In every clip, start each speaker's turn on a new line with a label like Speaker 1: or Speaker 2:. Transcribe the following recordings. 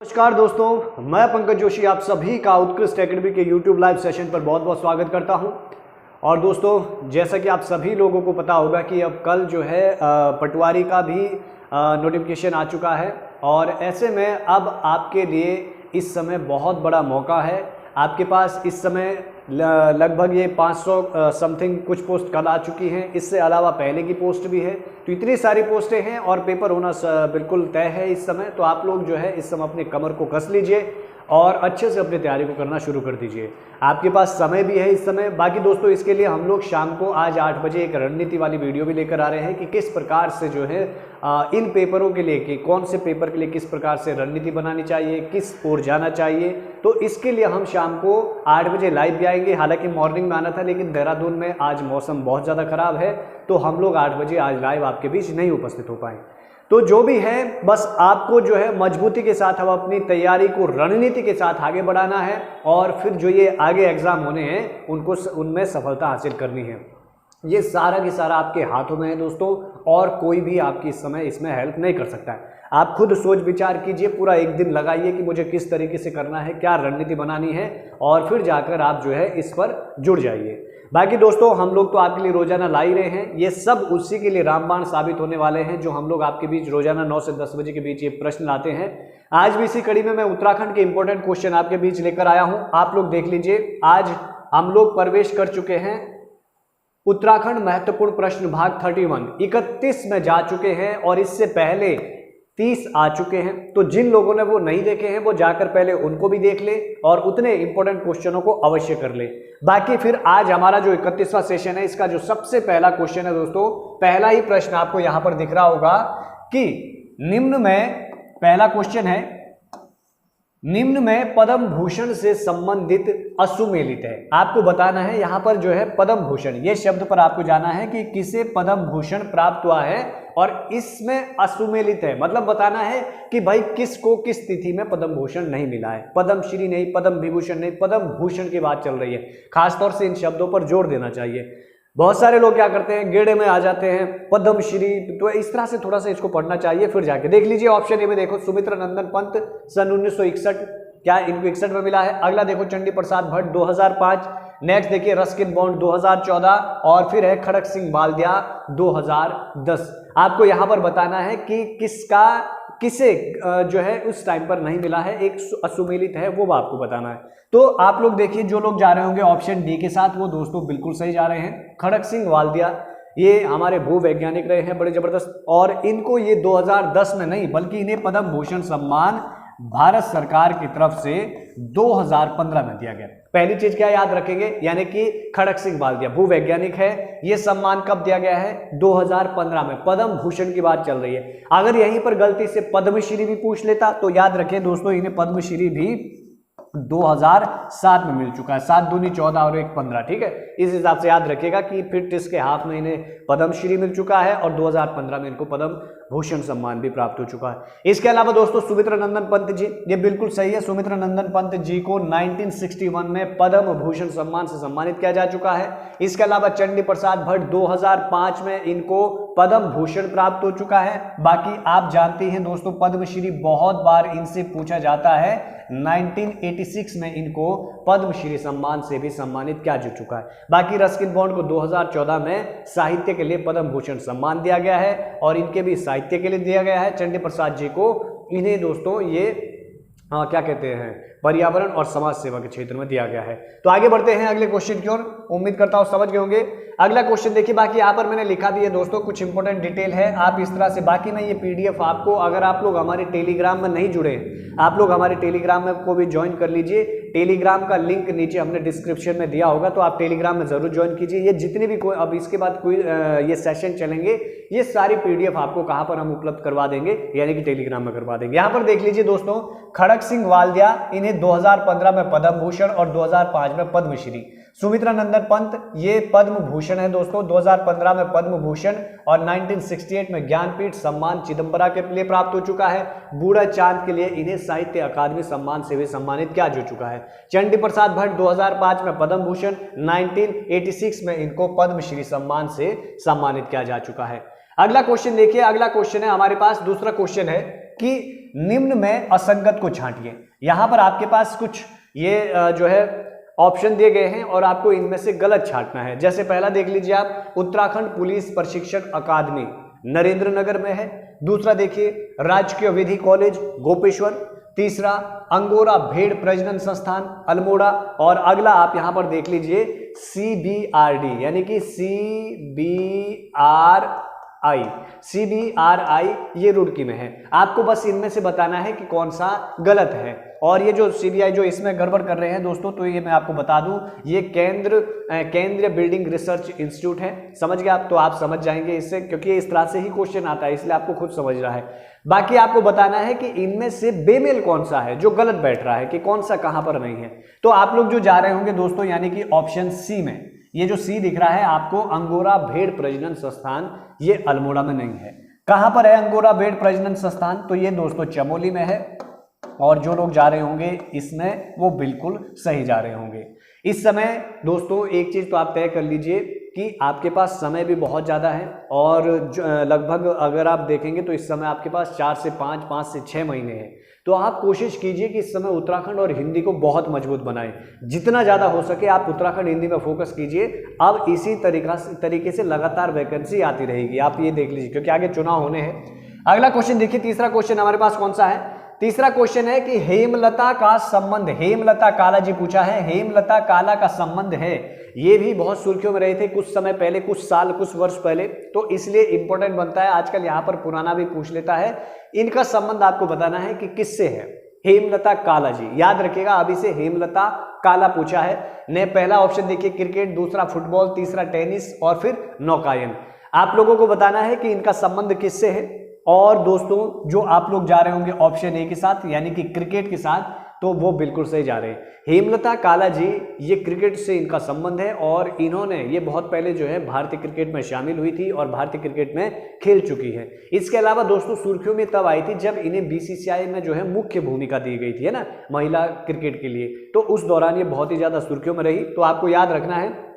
Speaker 1: नमस्कार दोस्तों, मैं पंकज जोशी आप सभी का उत्कृष्ट एकेडमी के YouTube लाइव सेशन पर बहुत बहुत स्वागत करता हूं। और दोस्तों, जैसा कि आप सभी लोगों को पता होगा कि अब कल जो है पटवारी का भी नोटिफिकेशन आ चुका है और ऐसे में अब आपके लिए इस समय बहुत बड़ा मौका है। आपके पास इस समय लगभग ये 500 समथिंग कुछ पोस्ट कल आ चुकी हैं, इससे अलावा पहले की पोस्ट भी है। तो इतनी सारी पोस्टें हैं और पेपर होना बिल्कुल तय है इस समय। तो आप लोग जो है इस समय अपने कमर को कस लीजिए और अच्छे से अपनी तैयारी को करना शुरू कर दीजिए। आपके पास समय भी है इस समय। बाकी दोस्तों, इसके लिए हम लोग शाम को आज 8 बजे एक रणनीति वाली वीडियो भी लेकर आ रहे हैं कि किस प्रकार से जो है इन पेपरों के लिए कि कौन से पेपर के लिए किस प्रकार से रणनीति बनानी चाहिए, किस ओर जाना चाहिए। तो इसके लिए हम शाम को 8 बजे लाइव भी आएंगे। हालांकि मॉर्निंग में आना था, लेकिन देहरादून में आज मौसम बहुत ज़्यादा खराब है, तो हम लोग 8 बजे आज लाइव आपके बीच नहीं उपस्थित हो पाए। तो जो भी है, बस आपको जो है मजबूती के साथ हम अपनी तैयारी को रणनीति के साथ आगे बढ़ाना है और फिर जो ये आगे एग्जाम होने हैं उनमें सफलता हासिल करनी है। ये सारा की सारा आपके हाथों में है दोस्तों, और कोई भी आपकी इस समय इसमें हेल्प नहीं कर सकता है। आप खुद सोच विचार कीजिए, पूरा एक दिन लगाइए कि मुझे किस तरीके से करना है, क्या रणनीति बनानी है, और फिर जाकर आप जो है इस पर जुड़ जाइए। बाकी दोस्तों, हम लोग तो आपके लिए रोजाना ला ही रहे हैं। ये सब उसी के लिए रामबाण साबित होने वाले हैं जो हम लोग आपके बीच रोजाना 9 से 10 बजे के बीच ये प्रश्न लाते हैं। आज भी इसी कड़ी में मैं उत्तराखंड के इंपॉर्टेंट क्वेश्चन आपके बीच लेकर आया हूं। आप लोग देख लीजिए, आज हम लोग प्रवेश कर चुके हैं उत्तराखंड महत्वपूर्ण प्रश्न भाग 31 में जा चुके हैं और इससे पहले 30 आ चुके हैं। तो जिन लोगों ने वो नहीं देखे हैं वो जाकर पहले उनको भी देख ले और उतने इंपॉर्टेंट क्वेश्चनों को अवश्य कर ले। बाकी फिर आज हमारा जो 31वां सेशन है, इसका जो सबसे पहला क्वेश्चन है दोस्तों, पहला ही प्रश्न आपको यहां पर दिख रहा होगा कि निम्न में पहला क्वेश्चन है, निम्न में पद्म भूषण से संबंधित असुमेलित है। आपको बताना है यहां पर जो है पद्म भूषण, ये शब्द पर आपको जाना है कि किसे पद्म भूषण प्राप्त हुआ है और इसमें असुमेलित है। मतलब बताना है कि भाई किसको किस तिथि में पद्म भूषण नहीं मिला है। पद्मश्री नहीं, पद्म विभूषण नहीं, पद्म भूषण की बात चल रही है। खासतौर से इन शब्दों पर जोर देना चाहिए। बहुत सारे लोग क्या करते हैं, गेड़े में आ जाते हैं पद्मश्री, तो इस तरह से थोड़ा सा इसको पढ़ना चाहिए। फिर जाके देख लीजिए ऑप्शन ए में देखो, सुमित्रा नंदन पंत सन 1961, क्या इनको 61 में मिला है। अगला देखो चंडी प्रसाद भट्ट 2005। नेक्स्ट देखिए रस्किन बॉन्ड 2014 और फिर है खड़क सिंह वाल्दिया 2010। आपको यहां पर बताना है कि किसे जो है उस टाइम पर नहीं मिला है, एक असुमेलित है, वो आपको बताना है। तो आप लोग देखिए, जो लोग जा रहे होंगे ऑप्शन डी के साथ, वो दोस्तों बिल्कुल सही जा रहे हैं। खड़क सिंह वाल्दिया ये हमारे भू वैज्ञानिक रहे हैं, बड़े जबरदस्त। और इनको ये 2010 में नहीं, बल्कि इन्हें पद्म भूषण सम्मान भारत सरकार की तरफ से 2015 में दिया गया। पहली चीज क्या याद रखेंगे, यानी कि खड़क सिंह वाल्दिया भू वैज्ञानिक है। यह सम्मान कब दिया गया है? 2015 में। पद्म भूषण की बात चल रही है। अगर यहीं पर गलती से पद्मश्री भी पूछ लेता तो याद रखें दोस्तों, इन्हें पद्मश्री भी 2007 में मिल चुका है। 7 दूनी 14 और 1 15। ठीक है, इस हिसाब से याद रखिएगा कि फिर टिस के हाथ में इन्हें पद्मश्री मिल चुका है और 2015 में इनको पद्म भूषण सम्मान भी प्राप्त हो चुका है। इसके अलावा दोस्तों सुमित्रा नंदन पंत जी, ये बिल्कुल सही है। सुमित्रा नंदन पंत जी को 1961 में पद्म भूषण सम्मान से सम्मानित किया जा चुका है। इसके अलावा चंडी प्रसाद भट्ट 2005 में इनको पद्म भूषण प्राप्त हो चुका है। बाकी आप जानते हैं दोस्तों, पद्मश्री बहुत बार इनसे पूछा जाता है। 1986 में इनको पद्मश्री सम्मान से भी सम्मानित किया जा चुका है। बाकी रस्किन बॉन्ड को 2014 में साहित्य के लिए पद्म भूषण सम्मान दिया गया है और इनके भी साहित्य के लिए दिया गया है। चंडी प्रसाद जी को इन्हें दोस्तों ये क्या कहते हैं, पर्यावरण और समाज सेवा के क्षेत्र में दिया गया है। तो आगे बढ़ते हैं अगले क्वेश्चन की ओर। उम्मीद करता हूं समझ गए होंगे। अगला क्वेश्चन देखिए, बाकी यहाँ पर मैंने लिखा भी है दोस्तों, कुछ इंपॉर्टेंट डिटेल है। आप इस तरह से, बाकी मैं ये पीडीएफ आपको, अगर आप लोग हमारे टेलीग्राम में नहीं जुड़े, आप लोग हमारे टेलीग्राम में को भी ज्वाइन कर लीजिए। टेलीग्राम का लिंक नीचे हमने डिस्क्रिप्शन में दिया होगा, तो आप टेलीग्राम में जरूर ज्वाइन कीजिए। ये जितने भी कोई अब इसके बाद कोई ये सेशन चलेंगे, ये सारी पीडीएफ आपको कहाँ पर हम उपलब्ध करवा देंगे, यानी कि टेलीग्राम में करवा देंगे। यहाँ पर देख लीजिए दोस्तों, खड़क सिंह वाल्दिया, इन्हें 2015 में पद्म भूषण और 2005 में पद्मश्री। सुमित्रा नंदन पंत ये पद्म भूषण है दोस्तों, 2015 में पद्म भूषण और 1968 में ज्ञानपीठ सम्मान चिदम्बरा के लिए प्राप्त हो चुका है। बूढ़ा चांद के लिए इन्हें साहित्य अकादमी सम्मान से भी सम्मानित किया जा चुका है। चंडी प्रसाद भट्ट 2005 में पद्म भूषण, 1986 में इनको पद्मश्री सम्मान से सम्मानित किया जा चुका है। अगला क्वेश्चन देखिए, अगला क्वेश्चन है हमारे पास, दूसरा क्वेश्चन है कि निम्न में असंगत को छांटिए। यहां पर आपके पास कुछ ये जो है ऑप्शन दिए गए हैं और आपको इनमें से गलत छांटना है। जैसे पहला देख लीजिए आप, उत्तराखंड पुलिस प्रशिक्षण अकादमी नरेंद्र नगर में है। दूसरा देखिए, राजकीय विधि कॉलेज गोपेश्वर। तीसरा, अंगोरा भेड़ प्रजनन संस्थान अल्मोड़ा। और अगला आप यहां पर देख लीजिए, CBRD यानी कि CBRI ये रुड़की में है। आपको बस इनमें से बताना है कि कौन सा गलत है। और ये जो CBI जो इसमें गड़बड़ कर रहे हैं दोस्तों, तो ये मैं आपको बता दूं, ये केंद्रीय बिल्डिंग रिसर्च इंस्टीट्यूट है। समझ गए आप? तो आप समझ जाएंगे इससे, क्योंकि इस तरह से ही क्वेश्चन आता है, इसलिए आपको खुद समझ रहा है। बाकी आपको बताना है कि इनमें से बेमेल कौन सा है जो गलत बैठ रहा है, कि कौन सा कहां पर नहीं है। तो आप लोग जो जा रहे होंगे दोस्तों, यानी कि ऑप्शन सी में, ये जो सी दिख रहा है आपको, अंगोरा भेड़ प्रजनन संस्थान, ये अल्मोड़ा में नहीं है। कहां पर है अंगोरा भेड़ प्रजनन संस्थान? तो ये दोस्तों चमोली में है। और जो लोग जा रहे होंगे इसमें, वो बिल्कुल सही जा रहे होंगे। इस समय दोस्तों एक चीज तो आप तय कर लीजिए कि आपके पास समय भी बहुत ज़्यादा है, और लगभग अगर आप देखेंगे तो इस समय आपके पास 4 से 5 से 6 महीने हैं। तो आप कोशिश कीजिए कि इस समय उत्तराखंड और हिंदी को बहुत मजबूत बनाएं। जितना ज़्यादा हो सके आप उत्तराखंड हिंदी में फोकस कीजिए। अब इसी तरीके से लगातार वैकेंसी आती रहेगी, आप ये देख लीजिए, क्योंकि आगे चुनाव होने हैं। अगला क्वेश्चन देखिए, तीसरा क्वेश्चन हमारे पास कौन सा है? तीसरा क्वेश्चन है कि हेमलता का संबंध, हेमलता काला जी पूछा है, हेमलता काला का संबंध है। ये भी बहुत सुर्खियों में रहे थे कुछ समय पहले, कुछ साल, कुछ वर्ष पहले, तो इसलिए इंपॉर्टेंट बनता है। आजकल यहां पर पुराना भी पूछ लेता है। इनका संबंध आपको बताना है कि किससे है। हेमलता काला जी, याद रखिएगा, अभी से हेमलता काला पूछा है ने। पहला ऑप्शन देखिए क्रिकेट, दूसरा फुटबॉल, तीसरा टेनिस और फिर नौकायन। आप लोगों को बताना है कि इनका संबंध किससे है। और दोस्तों जो आप लोग जा रहे होंगे ऑप्शन ए के साथ, यानी कि क्रिकेट के साथ, तो वो बिल्कुल सही जा रहे हैं। हेमलता काला जी, ये क्रिकेट से इनका संबंध है, और इन्होंने ये बहुत पहले जो है भारतीय क्रिकेट में शामिल हुई थी और भारतीय क्रिकेट में खेल चुकी है। इसके अलावा दोस्तों सुर्खियों में तब आई थी जब इन्हें BCCI में जो है मुख्य भूमिका दी गई थी, है ना, महिला क्रिकेट के लिए। तो उस दौरान ये बहुत ही ज्यादा सुर्खियों में रही, तो आपको याद रखना है।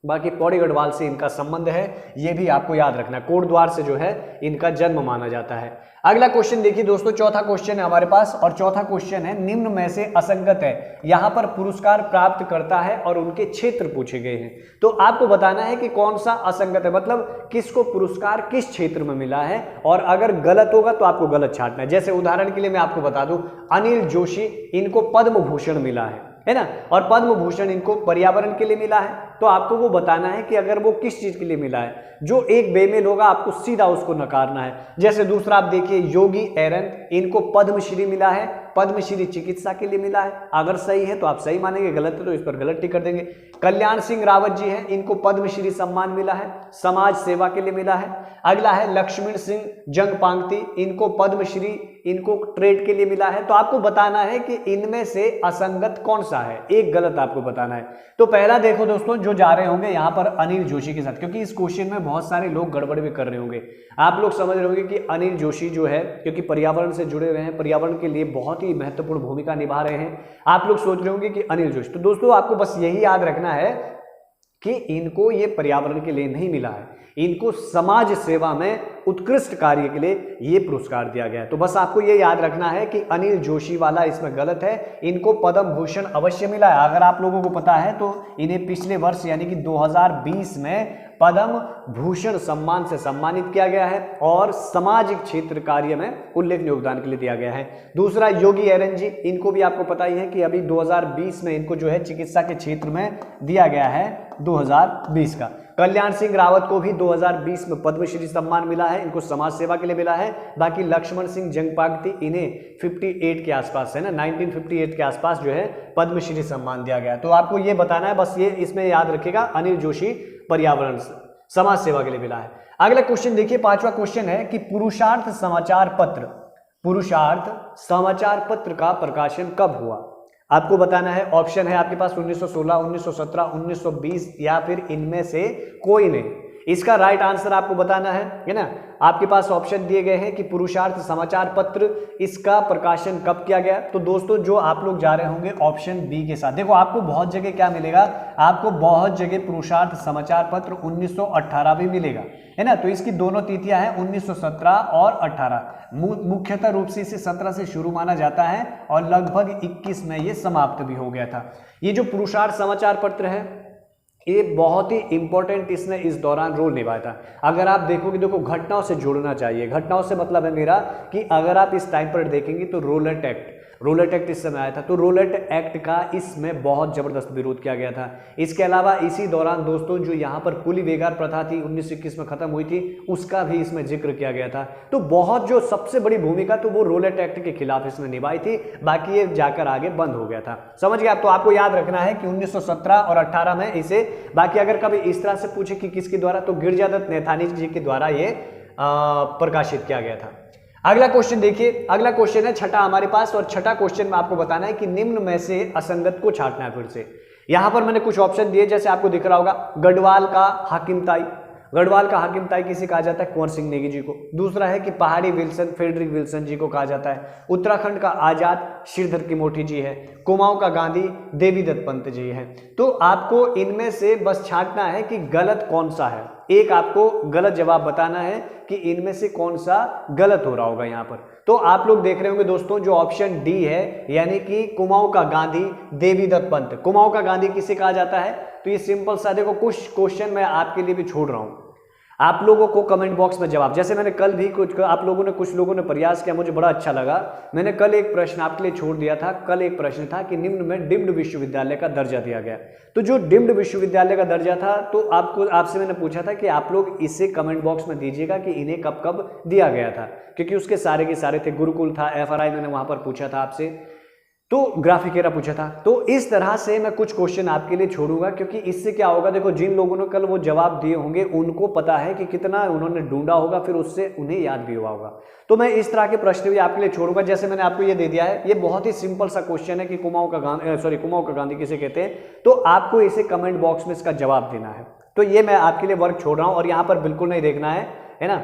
Speaker 1: बाकी पौड़ी गढ़वाल से इनका संबंध है, ये भी आपको याद रखना। कोटद्वार से जो है इनका जन्म माना जाता है। अगला क्वेश्चन देखिए दोस्तों, चौथा क्वेश्चन है हमारे पास, और चौथा क्वेश्चन है निम्न में से असंगत है। यहां पर पुरस्कार प्राप्त करता है और उनके क्षेत्र पूछे गए हैं। तो आपको बताना है कि कौन सा असंगत है, मतलब किसको पुरस्कार किस क्षेत्र में मिला है। और अगर गलत होगा तो आपको गलत छांटना है। जैसे उदाहरण के लिए मैं आपको बता दूं, अनिल जोशी, इनको पद्म भूषण मिला है ना, और पद्म भूषण इनको पर्यावरण के लिए मिला है। तो आपको वो बताना है कि अगर वो किस चीज के लिए मिला है। जो एक बेमेल होगा आपको सीधा उसको नकारना है। जैसे दूसरा आप देखिए, योगी एरन, इनको पद्मश्री मिला है, पद्मश्री चिकित्सा के लिए मिला है। अगर सही है तो आप सही मानेंगे, गलत है तो इस पर गलत टिक कर देंगे। कल्याण सिंह रावत जी हैं, इनको पद्मश्री सम्मान मिला है, समाज सेवा के लिए मिला है। अगला है लक्ष्मण सिंह जंगपांगती, इनको पद्मश्री, इनको ट्रेड के लिए मिला है। तो आपको बताना है कि इनमें से असंगत कौन सा है, एक गलत आपको बताना है। तो पहला देखो दोस्तों, जो जा रहे होंगे यहां पर अनिल जोशी के साथ, क्योंकि इस क्वेश्चन में बहुत सारे लोग गड़बड़ भी कर रहे होंगे। आप लोग समझ रहे होंगे कि अनिल जोशी जो है, क्योंकि पर्यावरण से जुड़े हुए हैं, पर्यावरण के लिए बहुत ही महत्वपूर्ण भूमिका निभा रहे हैं। आप लोग सोच रहे होंगे कि अनिल जोशी। तो दोस्तों आपको बस यही याद रखना है कि इनको ये पर्यावरण के लिए नहीं मिला है, इनको समाज सेवा में उत्कृष्ट कार्य के लिए ये पुरस्कार दिया गया है। तो बस आपको ये याद रखना है कि अनिल जोशी वाला इसमें गलत है, इनको पद्म भूषण अवश्य मिला है। अगर आप लोगों को पता है तो इन्हें पिछले वर्ष यानी कि 2020 में पद्म भूषण सम्मान से सम्मानित किया गया है और सामाजिक क्षेत्र कार्य में उल्लेखनीय योगदान के लिए दिया गया है। दूसरा योगी एरन जी, इनको भी आपको पता ही है कि अभी 2020 में इनको जो है चिकित्सा के क्षेत्र में दिया गया है 2020 का। कल्याण सिंह रावत को भी 2020 में पद्मश्री सम्मान मिला है, इनको समाज सेवा के लिए मिला है। बाकी लक्ष्मण सिंह जंगपांगती, इन्हें 58 के आसपास है ना, 1958 के आसपास जो है पद्मश्री सम्मान दिया गया। तो आपको ये बताना है, बस ये इसमें याद रखिएगा, अनिल जोशी पर्यावरण समाज सेवा के लिए मिला है। अगला क्वेश्चन देखिए, पांचवा क्वेश्चन है कि पुरुषार्थ समाचार पत्र का प्रकाशन कब हुआ। आपको बताना है, ऑप्शन है आपके पास 1916, 1917, 1920 या फिर इनमें से कोई नहीं। इसका राइट आंसर आपको बताना है ना। आपके पास ऑप्शन दिए गए हैं कि पुरुषार्थ समाचार पत्र, इसका प्रकाशन कब किया गया। तो दोस्तों जो आप लोग जा रहे होंगे ऑप्शन बी के साथ, देखो आपको बहुत जगह क्या मिलेगा, आपको बहुत जगह पुरुषार्थ समाचार पत्र 1918 भी मिलेगा, है ना। तो इसकी दोनों तिथियां हैं 1917 और 18। मुख्यतः रूप से इसे 17 से शुरू माना जाता है और लगभग 21 में ये समाप्त भी हो गया था। ये जो पुरुषार्थ समाचार पत्र है ये बहुत ही इंपॉर्टेंट इसने इस दौरान रोल निभाया था। अगर आप देखोगे, देखो घटनाओं से जोड़ना चाहिए, घटनाओं से मतलब है मेरा कि अगर आप इस टाइम पर देखेंगे तो रोलेट एक्ट इस समय आया था। तो रोलेट एक्ट का इसमें बहुत जबरदस्त विरोध किया गया था। इसके अलावा इसी दौरान दोस्तों जो यहाँ पर कुली बेगार प्रथा थी 1921 में खत्म हुई थी, उसका भी इसमें जिक्र किया गया था। तो बहुत जो सबसे बड़ी भूमिका तो वो रोलेट एक्ट के खिलाफ इसमें निभाई थी, बाकी ये जाकर आगे बंद हो गया था। समझ गए आप। तो आपको याद रखना है कि 1917 और 18 में इसे, बाकी अगर कभी इस तरह से पूछे कि किसके द्वारा, तो गिरजादत्त नैथानी जी के द्वारा ये प्रकाशित किया गया था। अगला क्वेश्चन देखिए, अगला क्वेश्चन है छठा हमारे पास, और छठा क्वेश्चन में आपको बताना है कि निम्न में से असंगत को छांटना है। फिर से यहां पर मैंने कुछ ऑप्शन दिए, जैसे आपको दिख रहा होगा गढ़वाल का हाकिमताई, गढ़वाल का हाकिमताई किसे कहा जाता है, कुंवर सिंह नेगी जी को। दूसरा है कि पहाड़ी विल्सन, फ्रेडरिक विल्सन जी को कहा जाता है। उत्तराखंड का आजाद श्रीधर त्रिमोठी जी है। कुमाऊं का गांधी देवीदत्त पंत जी है। तो आपको इनमें से बस छांटना है कि गलत कौन सा है, एक आपको गलत जवाब बताना है कि इनमें से कौन सा गलत हो रहा होगा यहां पर। तो आप लोग देख रहे होंगे दोस्तों जो ऑप्शन डी है, यानी कि कुमाऊं का गांधी देवीदत्त पंत। कुमाऊं का गांधी किसे कहा जाता है, तो ये सिंपल सा, देखो कुछ क्वेश्चन मैं आपके लिए भी छोड़ रहा हूं, आप लोगों को कमेंट बॉक्स में जवाब, जैसे मैंने कल भी कुछ आप लोगों ने, कुछ लोगों ने प्रयास किया, मुझे बड़ा अच्छा लगा। मैंने कल एक प्रश्न आपके लिए छोड़ दिया था। कल एक प्रश्न था कि निम्न में डिम्ड विश्वविद्यालय का दर्जा दिया गया। तो जो डिम्ड विश्वविद्यालय का दर्जा था, तो आपसे मैंने पूछा था कि आप लोग इसे कमेंट बॉक्स में दीजिएगा कि इन्हें कब कब दिया गया था, क्योंकि उसके सारे के सारे थे। गुरुकुल था, FRI मैंने वहां पर पूछा था आपसे, तो ग्राफिकेरा पूछा था। तो इस तरह से मैं कुछ क्वेश्चन आपके लिए छोड़ूंगा, क्योंकि इससे क्या होगा, देखो जिन लोगों ने कल वो जवाब दिए होंगे उनको पता है कि कितना उन्होंने ढूंढा होगा, फिर उससे उन्हें याद भी हुआ होगा। तो मैं इस तरह के प्रश्न भी आपके लिए छोड़ूंगा। जैसे मैंने आपको ये दे दिया है, ये बहुत ही सिंपल सा क्वेश्चन है कि कुमाऊं का गांधी किसे कहते हैं, तो आपको इसे कमेंट बॉक्स में इसका जवाब देना है। तो ये मैं आपके लिए वर्क छोड़ रहा हूं और यहां पर बिल्कुल नहीं देखना है ना।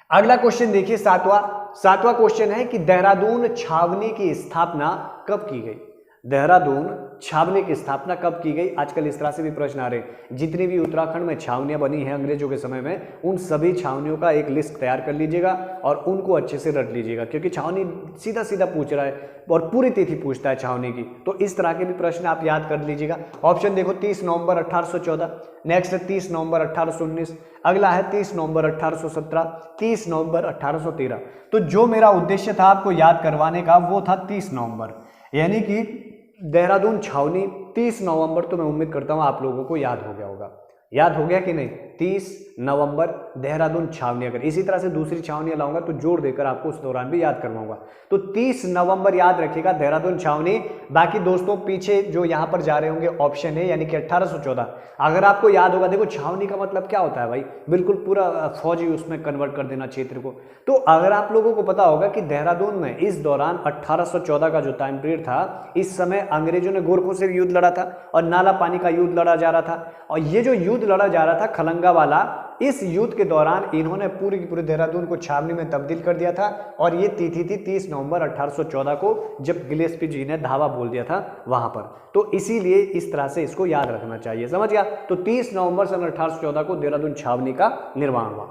Speaker 1: अगला क्वेश्चन देखिए, सातवां क्वेश्चन है कि देहरादून छावनी की स्थापना कब की गई। देहरादून छावनी की स्थापना कब की गई। आजकल इस तरह से भी प्रश्न आ रहे हैं, जितनी भी उत्तराखंड में छावनियां बनी हैं अंग्रेजों के समय में, उन सभी छावनियों का एक लिस्ट तैयार कर लीजिएगा और उनको अच्छे से रट लीजिएगा, क्योंकि छावनी सीधा सीधा पूछ रहा है और पूरी तिथि पूछता है छावनी की। तो इस तरह के भी प्रश्न आप याद कर लीजिएगा। ऑप्शन देखो, 30 नवंबर 1814, नेक्स्ट है 30 नवंबर 1819, अगला है 30 नवंबर 1817, 30 नवंबर 1813। तो जो मेरा उद्देश्य था आपको याद करवाने का वो था 30 नवंबर, यानी कि देहरादून छावनी 30 नवंबर। तो मैं उम्मीद करता हूं आप लोगों को याद हो गया होगा। याद हो गया कि नहीं, 30 नवंबर देहरादून छावनी। अगर इसी तरह से दूसरी छावनियां लाऊंगा तो जोड़ देकर आपको उस दौरान भी याद करवाऊंगा। तो 30 नवंबर याद रखिएगा, देहरादून छावनी। बाकी दोस्तों पीछे जो यहां पर जा रहे होंगे ऑप्शन है, यानी कि 1814। अगर आपको याद होगा, देखो छावनी का मतलब क्या होता है भाई, बिल्कुल पूरा फौजी उसमें कन्वर्ट कर देना क्षेत्र को। तो अगर आप लोगों को पता होगा कि देहरादून में इस दौरान 1814 का जो टाइम पीरियड था, इस समय अंग्रेजों ने गोरखों से युद्ध लड़ा था और नाला पानी का युद्ध लड़ा जा रहा था। और ये जो युद्ध लड़ा जा रहा था खलंगा वाला, इस युद्ध के दौरान इन्होंने पूरी की पूरी देहरादून को छावनी में तब्दील कर दिया था। और ये तिथि थी 30 नवंबर 1814 को, जब गिलेस्पी जी ने धावा बोल दिया था वहां पर। तो इसीलिए इस तरह से इसको याद रखना चाहिए, समझ गया। तो 30 नवंबर सन 1814 को देहरादून छावनी का निर्माण हुआ।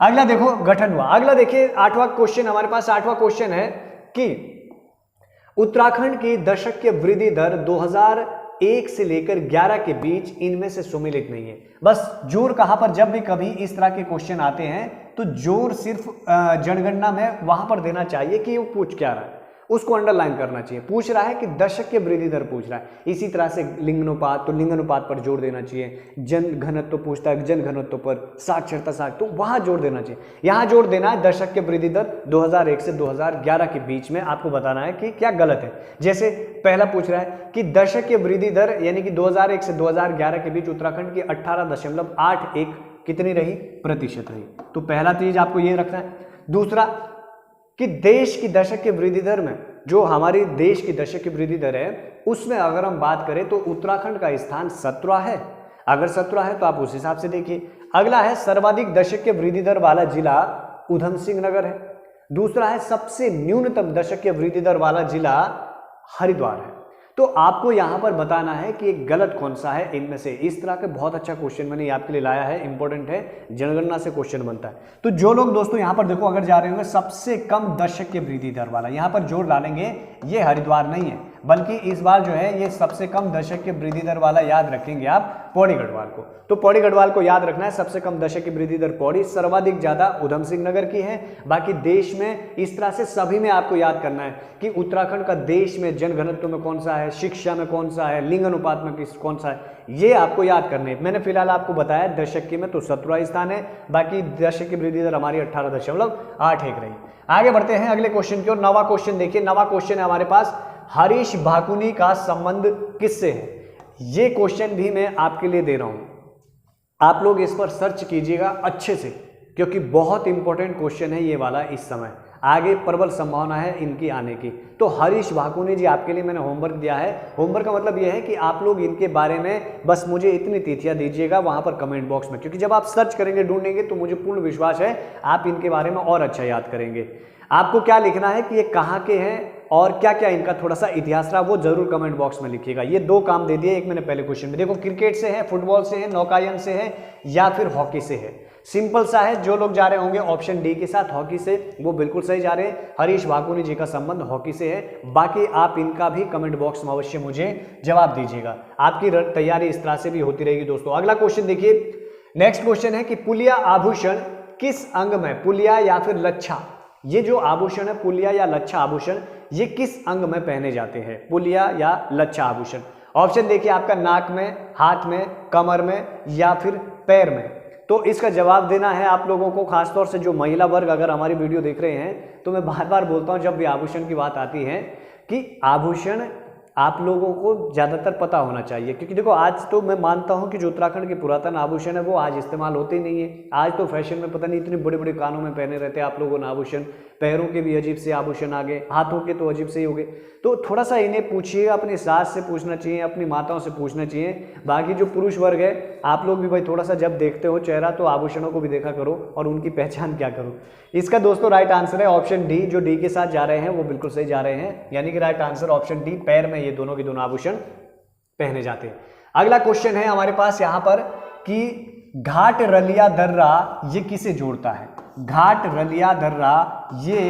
Speaker 1: अगला देखो, गठन हुआ। अगला देखिए, 8वां क्वेश्चन हमारे पास। 8वां क्वेश्चन है कि उत्तराखंड की दशक के वृद्धि दर 2001 से लेकर 11 के बीच इनमें से सुमेलित नहीं है। बस जोर कहां पर, जब भी कभी इस तरह के क्वेश्चन आते हैं तो जोर सिर्फ जनगणना में वहां पर देना चाहिए कि वो पूछ क्या रहा है, उसको अंडरलाइन करना चाहिए। पूछ रहा है कि दशक के वृद्धि दर पूछ रहा है। इसी तरह से लिंगानुपात, तो लिंगानुपात पर जोर देना चाहिए। जन घनत्व तो पूछता है, जन घनत्व पर, साक्षरता तो वहां जोर देना चाहिए। यहां जोर देना है दशक के वृद्धि दर 2001 से 2011 के बीच में। आपको बताना है कि क्या गलत है। जैसे पहला पूछ रहा है कि दशक के वृद्धि दर यानी कि 2001 से 2011 के बीच उत्तराखंड की 18.81 कितनी रही, प्रतिशत रही। तो पहला चीज आपको ये रखना है। दूसरा कि देश की दशक के वृद्धि दर में, जो हमारी देश की दशक की वृद्धि दर है, उसमें अगर हम बात करें तो उत्तराखंड का स्थान 17 है। अगर 17 है तो आप उस हिसाब से देखिए। अगला है सर्वाधिक दशक के वृद्धि दर वाला जिला उधम सिंह नगर है। दूसरा है सबसे न्यूनतम दशक के वृद्धि दर वाला जिला हरिद्वार है। तो आपको यहां पर बताना है कि गलत कौन सा है इनमें से। इस तरह का बहुत अच्छा क्वेश्चन मैंने आपके लिए लाया है, इंपॉर्टेंट है, जनगणना से क्वेश्चन बनता है। तो जो लोग दोस्तों यहां पर देखो अगर जा रहे होंगे सबसे कम दशक के वृद्धि दर वाला, यहां पर जोर डालेंगे, ये हरिद्वार नहीं है बल्कि इस बार जो है ये सबसे कम दशक के वृद्धि दर वाला याद रखेंगे आप पौड़ी गढ़वाल को। तो पौड़ी गढ़वाल को याद रखना है, सबसे कम दशक की वृद्धि दर पौड़ी, सर्वाधिक ज्यादा उधम सिंह नगर की है। बाकी देश में इस तरह से सभी में आपको याद करना है कि उत्तराखंड का देश में जनघनत्व में कौन सा है, शिक्षा में कौन सा है, लिंग अनुपात में कौन सा है, ये आपको याद करने हैं। मैंने फिलहाल आपको बताया दशक की में तो 17 स्थान है, बाकी दशक की वृद्धि दर हमारी 18.81 रही। आगे बढ़ते हैं अगले क्वेश्चन की ओर। नवा क्वेश्चन देखिए, नवा क्वेश्चन है हमारे पास, हरीश भाकुनी का संबंध किससे है। ये क्वेश्चन भी मैं आपके लिए दे रहा हूं, आप लोग इस पर सर्च कीजिएगा अच्छे से, क्योंकि बहुत इंपॉर्टेंट क्वेश्चन है ये वाला। इस समय आगे प्रबल संभावना है इनकी आने की। तो हरीश भाकुनी जी आपके लिए मैंने होमवर्क दिया है। होमवर्क का मतलब यह है कि आप लोग इनके बारे में बस मुझे इतनी तिथियां दीजिएगा वहां पर कमेंट बॉक्स में, क्योंकि जब आप सर्च करेंगे, ढूंढेंगे, तो मुझे पूर्ण विश्वास है आप इनके बारे में और अच्छा याद करेंगे। आपको क्या लिखना है कि ये कहाँ के हैं और क्या क्या इनका थोड़ा सा इतिहास रहा, वो जरूर कमेंट बॉक्स में लिखिएगा। ये 2 काम दे दिए, एक मैंने पहले क्वेश्चन में। देखो क्रिकेट से है, फुटबॉल से है, नौकायन से है या फिर हॉकी से है। सिंपल सा है, जो लोग जा रहे होंगे ऑप्शन डी के साथ हॉकी से, वो बिल्कुल सही जा रहे हैं। हरीश भाकुनी जी का संबंध हॉकी से है। बाकी आप इनका भी कमेंट बॉक्स में अवश्य मुझे जवाब दीजिएगा। आपकी तैयारी इस तरह से भी होती रहेगी दोस्तों। अगला क्वेश्चन देखिए, नेक्स्ट क्वेश्चन है कि पुलिया आभूषण किस अंग में, पुलिया या फिर लच्छा, ये जो आभूषण है पुलिया या लच्छा आभूषण, ये किस अंग में पहने जाते हैं, पुलिया या लच्छा आभूषण। ऑप्शन देखिए आपका नाक में, हाथ में, कमर में या फिर पैर में। तो इसका जवाब देना है आप लोगों को, खासतौर से जो महिला वर्ग अगर हमारी वीडियो देख रहे हैं, तो मैं बार बार बोलता हूं जब भी आभूषण की बात आती है कि आभूषण आप लोगों को ज़्यादातर पता होना चाहिए, क्योंकि देखो आज तो मैं मानता हूं कि जो उत्तराखंड के पुरातन आभूषण है वो आज इस्तेमाल होते ही नहीं है। आज तो फैशन में पता नहीं इतने बड़े बड़े कानों में पहने रहते हैं आप लोगों ने आभूषण, पैरों के भी अजीब से आभूषण आ गए, हाथों के तो अजीब से ही हो गए। तो थोड़ा सा इन्हें पूछिए, अपनी सास से पूछना चाहिए, अपनी माताओं से पूछना चाहिए। बाकी जो पुरुष वर्ग है आप लोग भी भाई थोड़ा सा जब देखते हो चेहरा तो आभूषणों को भी देखा करो और उनकी पहचान क्या करो। इसका दोस्तों राइट आंसर है ऑप्शन डी, जो डी के साथ जा रहे हैं वो बिल्कुल सही जा रहे हैं, यानी कि राइट आंसर ऑप्शन डी, पैर में ये दोनों के दोनों आभूषण पहने जाते हैं। अगला क्वेश्चन है हमारे पास यहाँ पर कि घाट रलिया दर्रा ये किसे जोड़ता है। घाट रलिया दर्रा ये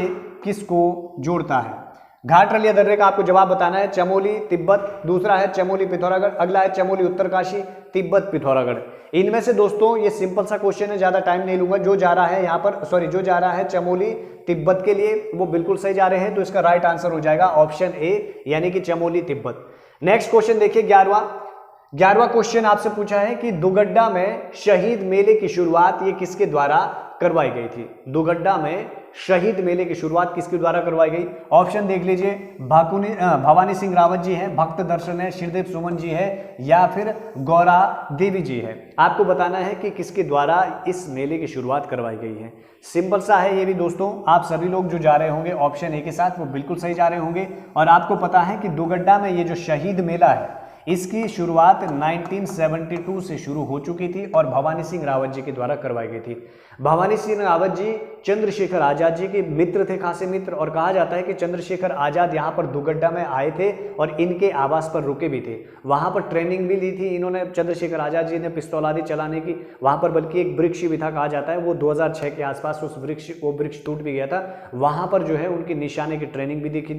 Speaker 1: किसको जोड़ता है। घाट रलिया दर्रे का आपको जवाब बताना है, चमोली तिब्बत, दूसरा है चमोली पिथौरागढ़, अगला है चमोली उत्तरकाशी, तिब्बत पिथौरागढ़। इनमें से दोस्तों ये सिंपल सा क्वेश्चन है, ज्यादा टाइम नहीं लूंगा। जो जा रहा है यहाँ पर, सॉरी, जो जा रहा है चमोली तिब्बत के लिए वो बिल्कुल सही जा रहे हैं, तो इसका राइट आंसर हो जाएगा ऑप्शन ए, यानी कि चमोली तिब्बत। नेक्स्ट क्वेश्चन देखिए 11वां क्वेश्चन आपसे पूछा है कि दुगड्डा में शहीद मेले की शुरुआत ये किसके द्वारा करवाई गई थी। दुगड्डा में शहीद मेले की शुरुआत किसके द्वारा करवाई गई। ऑप्शन देख लीजिए, भवानी सिंह रावत जी है, भक्त दर्शन है, श्रीदेव सुमन जी है या फिर गौरा देवी जी है। आपको बताना है कि किसके द्वारा इस मेले की शुरुआत करवाई गई है। सिंपल सा है ये भी दोस्तों। आप सभी लोग जो जा रहे होंगे ऑप्शन ए के साथ वो बिल्कुल सही जा रहे होंगे। और आपको पता है कि दुगड्डा में ये जो शहीद मेला है इसकी शुरुआत 1972 से शुरू हो चुकी थी और भवानी सिंह रावत जी के द्वारा करवाई गई थी। भवानी सिंह रावत जी चंद्रशेखर आजाद जी के मित्र थे, खासे मित्र, और कहा जाता है कि चंद्रशेखर आजाद यहाँ पर दुगड्डा में आए थे और इनके आवास पर रुके भी थे। वहाँ पर ट्रेनिंग भी ली थी इन्होंने, चंद्रशेखर आजाद जी ने पिस्तौल आदि चलाने की। वहाँ पर बल्कि एक वृक्ष भी था, कहा जाता है वो 2006 के आसपास वो वृक्ष टूट भी गया था। वहाँ पर जो है उनकी निशाने की ट्रेनिंग भी देखी,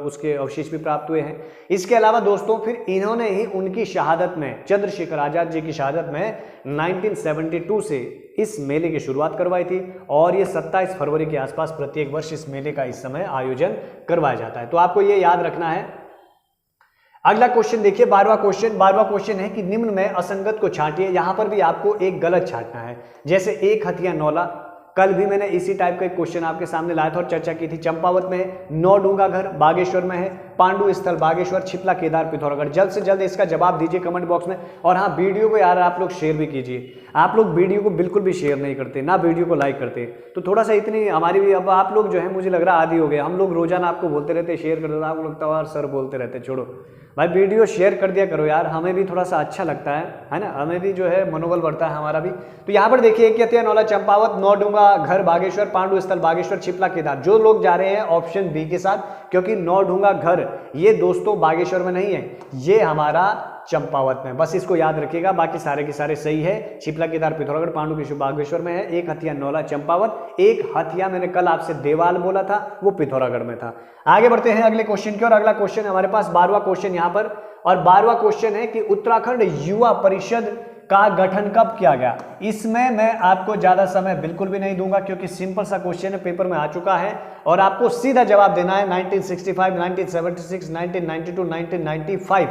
Speaker 1: उसके अवशेष भी प्राप्त हुए हैं। इसके अलावा दोस्तों फिर इन्होंने ही उनकी शहादत में, चंद्रशेखर आजाद जी की शहादत में 1972 से इस मेले की शुरुआत करवाई थी और ये 27 फरवरी के आसपास प्रत्येक वर्ष इस मेले का इस समय आयोजन करवाया जाता है। तो आपको ये याद रखना है। अगला क्वेश्चन देखिए 12वां क्वेश्चन है कि निम्न में असंगत को छांटिए। यहां पर भी आपको एक गलत छांटना है। जैसे एक हथिया नौला, कल भी मैंने इसी टाइप का एक क्वेश्चन आपके सामने लाया था और चर्चा की थी। चंपावत में है, नौ डूंगा घर बागेश्वर में है, पांडु स्थल, बागेश्वर, छिपला, केदार, पिथौरागढ़? जल्द से जल्द इसका जवाब दीजिए कमेंट बॉक्स में। और हाँ, वीडियो को यार आप लोग शेयर भी कीजिए। आप लोग वीडियो को बिल्कुल भी शेयर नहीं करते, ना वीडियो को लाइक करते, तो थोड़ा सा इतनी हमारी भी, अब आप लोग जो है मुझे लग रहा है आदी हो गए। हम लोग रोजाना आपको बोलते रहते शेयर कर दो, आपको लगता है यार सर बोलते रहते, छोड़ो भाई वीडियो शेयर कर दिया करो यार, हमें भी थोड़ा सा अच्छा लगता है ना, हमें भी जो है मनोबल बढ़ता है हमारा भी। तो यहाँ पर देखिए कि हथिया, नौला, चंपावत, नौडूंगा, घर, बागेश्वर, पांडु स्थल, बागेश्वर, छिपला, केदार। जो लोग जा रहे हैं ऑप्शन बी के साथ, क्योंकि नौडूंगा घर ये दोस्तों बागेश्वर में नहीं है, ये हमारा चंपावत में, बस इसको याद रखिएगा। बाकी सारे के सारे सही है। छिपला, केदार, पिथौरागढ़, पांडु की बागेश्वर में है। एक हथिया नौला, चंपावत, एक हथिया मैंने कल आपसे देवाल बोला था, वो पिथौरागढ़ में था। आगे बढ़ते हैं अगले क्वेश्चन की, और अगला क्वेश्चन हमारे पास 12वां क्वेश्चन यहाँ पर, और 12वां क्वेश्चन है कि उत्तराखंड युवा परिषद का गठन कब किया गया? इसमें मैं आपको ज्यादा समय बिल्कुल भी नहीं दूंगा, क्योंकि सिंपल सा क्वेश्चन है, पेपर में आ चुका है, और आपको सीधा जवाब देना है 1965, 1976, 1992, 1995।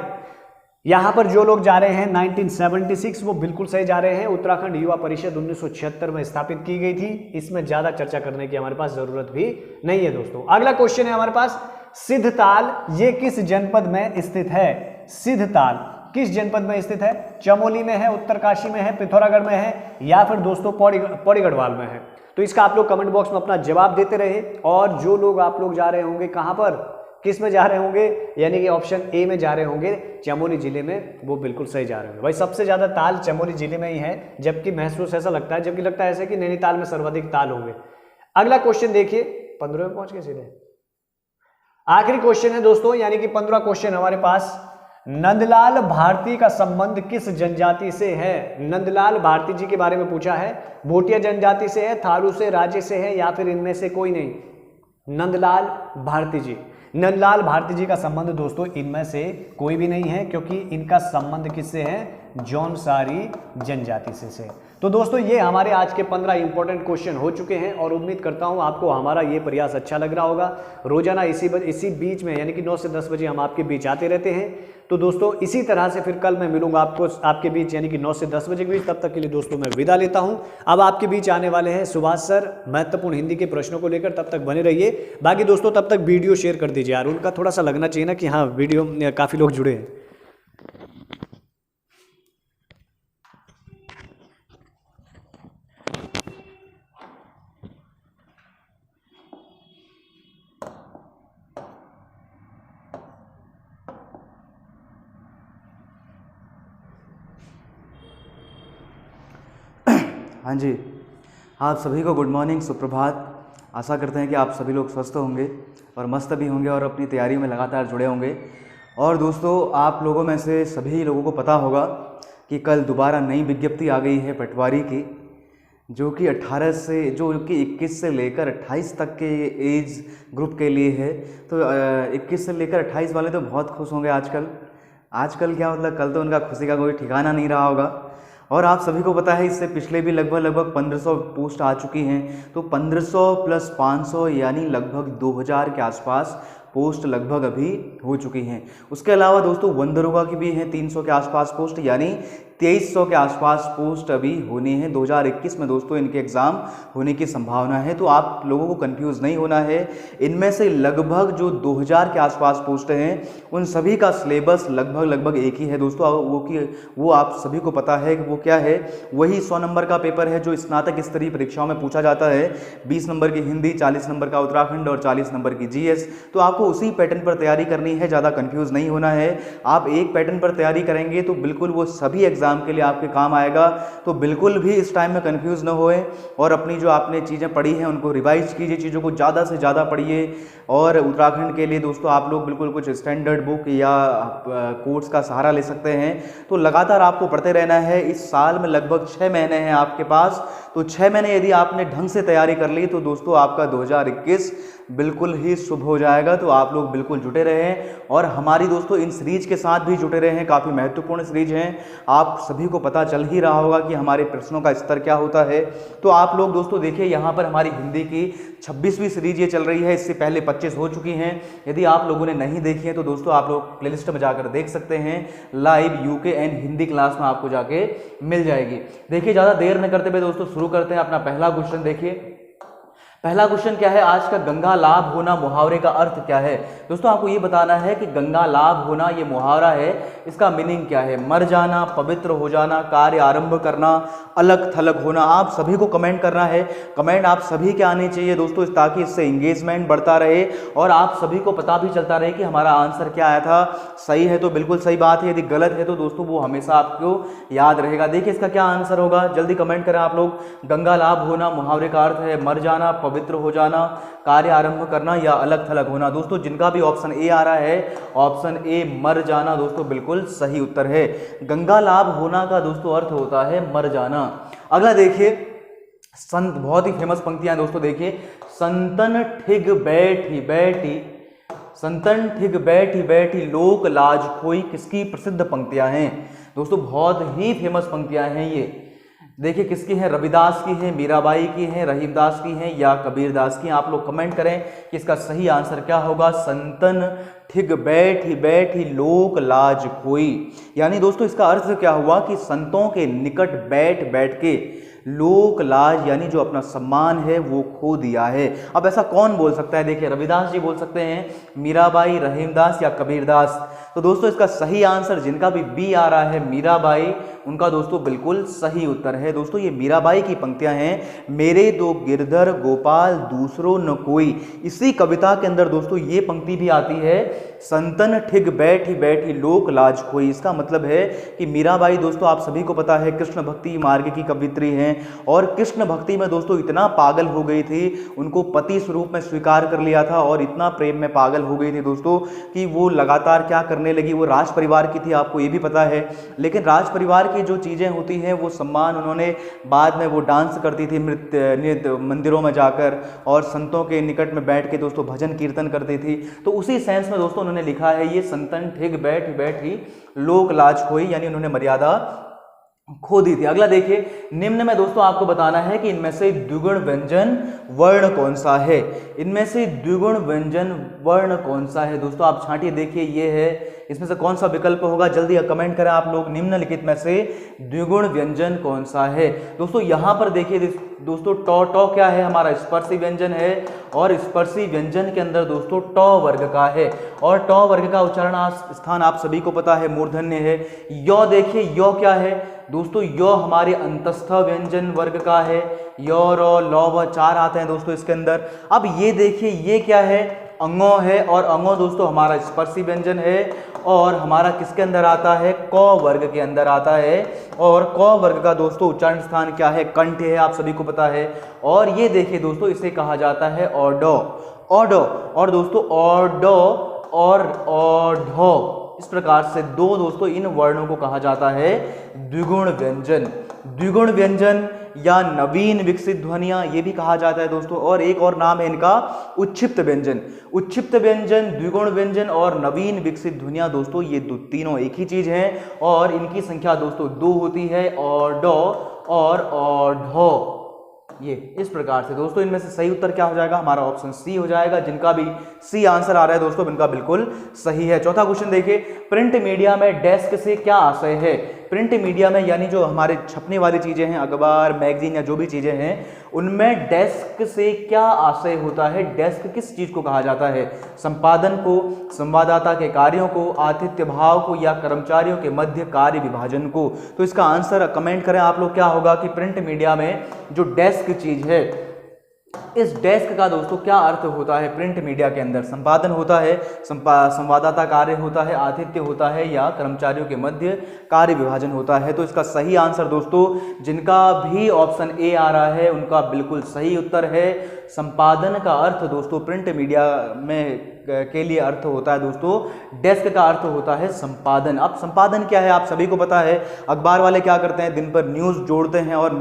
Speaker 1: यहां पर जो लोग जा रहे हैं 1976 वो बिल्कुल सही जा रहे हैं। उत्तराखंड युवा परिषद 1976 में स्थापित की गई थी। इसमें ज्यादा चर्चा करने की हमारे पास जरूरत भी नहीं है दोस्तों। अगला क्वेश्चन है हमारे पास, सिद्धताल ये किस जनपद में स्थित है? सिद्धताल किस जनपद में स्थित है? चमोली में है, उत्तरकाशी में है, पिथौरागढ़ में है, या फिर दोस्तों पौड़ी गढ़वाल में है? तो इसका आप लोग कमेंट बॉक्स में अपना जवाब देते रहे। और जो लोग आप लोग जा रहे होंगे कहां पर, किस में जा रहे होंगे, यानी कि ऑप्शन ए में जा रहे होंगे, चमोली जिले में, वो बिल्कुल सही जा रहे होंगे। भाई सबसे ज्यादा ताल चमोली जिले में ही है, जबकि महसूस ऐसा लगता है, जबकि लगता है ऐसा कि नैनीताल में सर्वाधिक ताल होंगे। अगला क्वेश्चन देखिए, 15 में पहुंच गए सीधे। आखिरी क्वेश्चन है दोस्तों, यानी कि 15वां क्वेश्चन हमारे पास, नंदलाल भारती का संबंध किस जनजाति से है? नंदलाल भारती जी के बारे में पूछा है। भोटिया जनजाति से है, थारू से, राजे से है, या फिर इनमें से कोई नहीं? नंदलाल भारती जी, नंदलाल भारती जी का संबंध दोस्तों इनमें से कोई भी नहीं है, क्योंकि इनका संबंध किससे है? जौनसारी जनजाति से। तो दोस्तों ये हमारे आज के 15 इंपॉर्टेंट क्वेश्चन हो चुके हैं, और उम्मीद करता हूं आपको हमारा ये प्रयास अच्छा लग रहा होगा। रोजाना इसी बीच में, यानी कि 9 से 10 बजे हम आपके बीच आते रहते हैं। तो दोस्तों इसी तरह से फिर कल मैं मिलूंगा आपको आपके बीच, यानी कि 9 से 10 बजे के बीच। तब तक के लिए दोस्तों मैं विदा लेता हूं। अब आपके बीच आने वाले हैं सुभाष सर महत्वपूर्ण हिंदी के प्रश्नों को लेकर, तब तक बने रहिए। बाकी दोस्तों तब तक वीडियो शेयर कर दीजिए यार, उनका थोड़ा सा लगना चाहिए ना कि हाँ वीडियो काफ़ी लोग जुड़े हैं।
Speaker 2: हाँ जी, आप सभी को गुड मॉर्निंग, सुप्रभात। आशा करते हैं कि आप सभी लोग स्वस्थ होंगे और मस्त भी होंगे और अपनी तैयारी में लगातार जुड़े होंगे। और दोस्तों आप लोगों में से सभी लोगों को पता होगा कि कल दोबारा नई विज्ञप्ति आ गई है पटवारी की, जो कि 21 से लेकर 28 तक के एज ग्रुप के लिए है। तो 21 से लेकर 28 वाले तो बहुत खुश होंगे आजकल क्या मतलब, कल तो उनका खुशी का कोई ठिकाना नहीं रहा होगा। और आप सभी को पता है इससे पिछले भी लगभग 1500 पोस्ट आ चुकी हैं। तो 1500 प्लस 500 यानी लगभग 2000 के आसपास पोस्ट लगभग अभी हो चुकी हैं। उसके अलावा दोस्तों वन दरोगा की भी हैं 300 के आसपास पोस्ट, यानी 2300 के आसपास पोस्ट अभी होनी है। 2021 में दोस्तों इनके एग्ज़ाम होने की संभावना है। तो आप लोगों को कंफ्यूज नहीं होना है। इनमें से लगभग जो 2000 के आसपास पोस्ट हैं उन सभी का सिलेबस लगभग एक ही है दोस्तों। वो आप सभी को पता है कि वो क्या है। वही 100 नंबर का पेपर है जो स्नातक स्तरीय परीक्षाओं में पूछा जाता है। 20 नंबर की हिंदी, 40 नंबर का उत्तराखंड और 40 नंबर की जीएस। तो आपको उसी पैटर्न पर तैयारी करनी है, ज़्यादा कंफ्यूज नहीं होना है। आप एक पैटर्न पर तैयारी करेंगे तो बिल्कुल वो सभी एग्जाम के लिए आपके काम आएगा। तो बिल्कुल भी इस टाइम में कंफ्यूज ना होए और अपनी जो आपने चीज़ें पढ़ी हैं उनको रिवाइज कीजिए, चीज़ों को ज़्यादा से ज़्यादा पढ़िए। और उत्तराखंड के लिए दोस्तों आप लोग बिल्कुल कुछ स्टैंडर्ड बुक या कोर्स का सहारा ले सकते हैं। तो लगातार आपको पढ़ते रहना है। इस साल में लगभग 6 महीने हैं आपके पास। तो 6 महीने यदि आपने ढंग से तैयारी कर ली तो दोस्तों आपका 2021 बिल्कुल ही शुभ हो जाएगा। तो आप लोग बिल्कुल जुटे रहें और हमारी दोस्तों इन सीरीज के साथ भी जुटे रहें। काफ़ी महत्वपूर्ण सीरीज हैं। आप सभी को पता चल ही रहा होगा कि हमारे प्रश्नों का स्तर क्या होता है। तो आप लोग दोस्तों देखिए यहाँ पर हमारी हिंदी की 26वीं सीरीज ये चल रही है। इससे पहले 25 हो चुकी हैं। यदि आप लोगों ने नहीं देखी है तो दोस्तों आप लोग प्लेलिस्ट में जाकर देख सकते हैं। Live UK and Hindi class में आपको जाके मिल जाएगी। देखिए ज़्यादा देर न करते हुए दोस्तों शुरू करते हैं। अपना पहला क्वेश्चन देखिए। पहला क्वेश्चन क्या है आज का, गंगा लाभ होना मुहावरे का अर्थ क्या है। दोस्तों आपको ये बताना है कि गंगा लाभ होना ये मुहावरा है, इसका मीनिंग क्या है। मर जाना, पवित्र हो जाना, कार्य आरंभ करना, अलग थलग होना। आप सभी को कमेंट करना है, कमेंट आप सभी के आने चाहिए दोस्तों, ताकि इससे इंगेजमेंट बढ़ता रहे और आप सभी को पता भी चलता रहे कि हमारा आंसर क्या आया था। सही है तो बिल्कुल सही बात है, यदि गलत है तो दोस्तों वो हमेशा आपको याद रहेगा। देखिए इसका क्या आंसर होगा, जल्दी कमेंट करें आप लोग। गंगा लाभ होना मुहावरे का अर्थ है मर जाना, पवित्र हो जाना, कार्य आरंभ करना या अलग थलग होना। दोस्तों जिनका भी ऑप्शन ए आ रहा है, ऑप्शन ए मर जाना दोस्तों बिल्कुल सही उत्तर है। गंगा लाभ होना का दोस्तों अर्थ होता है मर जाना। अगला देखिए, संत, बहुत ही फेमस पंक्तियां दोस्तों, देखिए संतन ठिग बैठी बैठी, संतन ठिग बैठी बैठी लोक लाज खोई, किसकी प्रसिद्ध पंक्तियां हैं दोस्तों, बहुत ही फेमस पंक्तियां हैं ये। देखिए किसकी है, रविदास की है, मीराबाई की है, रहीमदास की है या कबीरदास की। आप लोग कमेंट करें कि इसका सही आंसर क्या होगा। संतन ठिग बैठी बैठी लोक लाज खोई, यानी दोस्तों इसका अर्थ क्या हुआ कि संतों के निकट बैठ बैठ के लोक लाज यानी जो अपना सम्मान है वो खो दिया है। अब ऐसा कौन बोल सकता है, देखिए रविदास जी बोल सकते हैं, मीराबाई, रहीमदास या कबीरदास। तो दोस्तों इसका सही आंसर जिनका भी बी आ रहा है मीराबाई, उनका दोस्तों बिल्कुल सही उत्तर है। दोस्तों ये मीराबाई की पंक्तियां हैं, मेरे दो गिरधर गोपाल दूसरो न कोई। इसी कविता के अंदर दोस्तों ये पंक्ति भी आती है, संतन ठिग बैठी बैठी लोक लाज खोई। इसका मतलब है कि मीराबाई दोस्तों आप सभी को पता है कृष्ण भक्ति मार्ग की कवित्री हैं और कृष्ण भक्ति में दोस्तों इतना पागल हो गई थी, उनको पति स्वरूप में स्वीकार कर लिया था और इतना प्रेम में पागल हो गई थी दोस्तों कि वो लगातार क्या करने लगी, वो राज परिवार की थी आपको ये भी पता है, लेकिन राज परिवार की जो चीज़ें होती हैं वो सम्मान उन्होंने बाद में वो डांस करती थी नृत्य मंदिरों में जाकर और संतों के निकट में बैठ के दोस्तों भजन कीर्तन करती थी। तो उसी सेंस में दोस्तों उन्होंने लिखा है ये संतन ठिग बैठी बैठी लोक लाज खोई, यानी उन्होंने मर्यादा खो दी थी। अगला देखिए, निम्न में दोस्तों आपको बताना है कि इनमें से द्विगुण व्यंजन वर्ण कौन सा है। इनमें से द्विगुण व्यंजन वर्ण कौन सा है दोस्तों, आप छांटिए देखिए ये है, इसमें से कौन सा विकल्प होगा, जल्दी कमेंट करें आप लोग। निम्नलिखित में से द्विगुण व्यंजन कौन सा है दोस्तों। यहाँ पर देखिए दोस्तों टॉ टॉ क्या है, हमारा स्पर्शी व्यंजन है और स्पर्शी व्यंजन के अंदर दोस्तों टॉ वर्ग का है और टॉ वर्ग का उच्चारण स्थान आप सभी को पता है मूर्धन्य है। यो देखिए, यो क्या है दोस्तों, यो हमारे अंतस्थ व्यंजन वर्ग का है, यो रो लो व चार आते हैं दोस्तों इसके अंदर। अब ये देखिए ये क्या है, अंगो है और अंगो दोस्तों हमारा स्पर्शी व्यंजन है और हमारा किसके अंदर आता है, क वर्ग के अंदर आता है और क वर्ग का दोस्तों उच्चारण स्थान क्या है, कंठ है, आप सभी को पता है। और ये देखिए दोस्तों इसे कहा जाता है ऑडो, ऑडो और दोस्तों ऑडो और ऑढो। इस प्रकार से दो दोस्तों इन वर्णों को कहा जाता है द्विगुण व्यंजन। द्विगुण व्यंजन या नवीन विकसित ध्वनियां ये भी कहा जाता है दोस्तों। और एक और नाम है इनका उच्छिप्त व्यंजन। उच्छिप्त व्यंजन, द्विगुण व्यंजन और नवीन विकसित ध्वनियां दोस्तों ये तीनों एक ही चीज है और इनकी संख्या दोस्तों दो होती है, ऑडो और ऑढो। ये इस प्रकार से दोस्तों इनमें से सही उत्तर क्या हो जाएगा, हमारा ऑप्शन सी हो जाएगा। जिनका भी सी आंसर आ रहा है दोस्तों इनका बिल्कुल सही है। चौथा क्वेश्चन देखिए, प्रिंट मीडिया में डेस्क से क्या आशय है। प्रिंट मीडिया में यानी जो हमारे छपने वाली चीजें हैं, अखबार, मैगजीन या जो भी चीजें हैं, उनमें डेस्क से क्या आशय होता है। डेस्क किस चीज को कहा जाता है, संपादन को, संवाददाता के कार्यों को, आतिथ्य भाव को या कर्मचारियों के मध्य कार्य विभाजन को। तो इसका आंसर कमेंट करें आप लोग, क्या होगा कि प्रिंट मीडिया में जो डेस्क चीज है, इस डेस्क का दोस्तों क्या अर्थ होता है। प्रिंट मीडिया के अंदर संपादन होता है, संवाददाता कार्य होता है, आतिथ्य होता है या कर्मचारियों के मध्य कार्य विभाजन होता है। तो इसका सही आंसर दोस्तों जिनका भी ऑप्शन ए आ रहा है उनका बिल्कुल सही उत्तर है। संपादन का अर्थ दोस्तों प्रिंट मीडिया में के लिए अर्थ होता है दोस्तों, डेस्क का अर्थ होता है संपादन। अब संपादन क्या है आप सभी को पता है, अखबार वाले क्या करते हैं, दिन पर न्यूज़ जोड़ते हैं और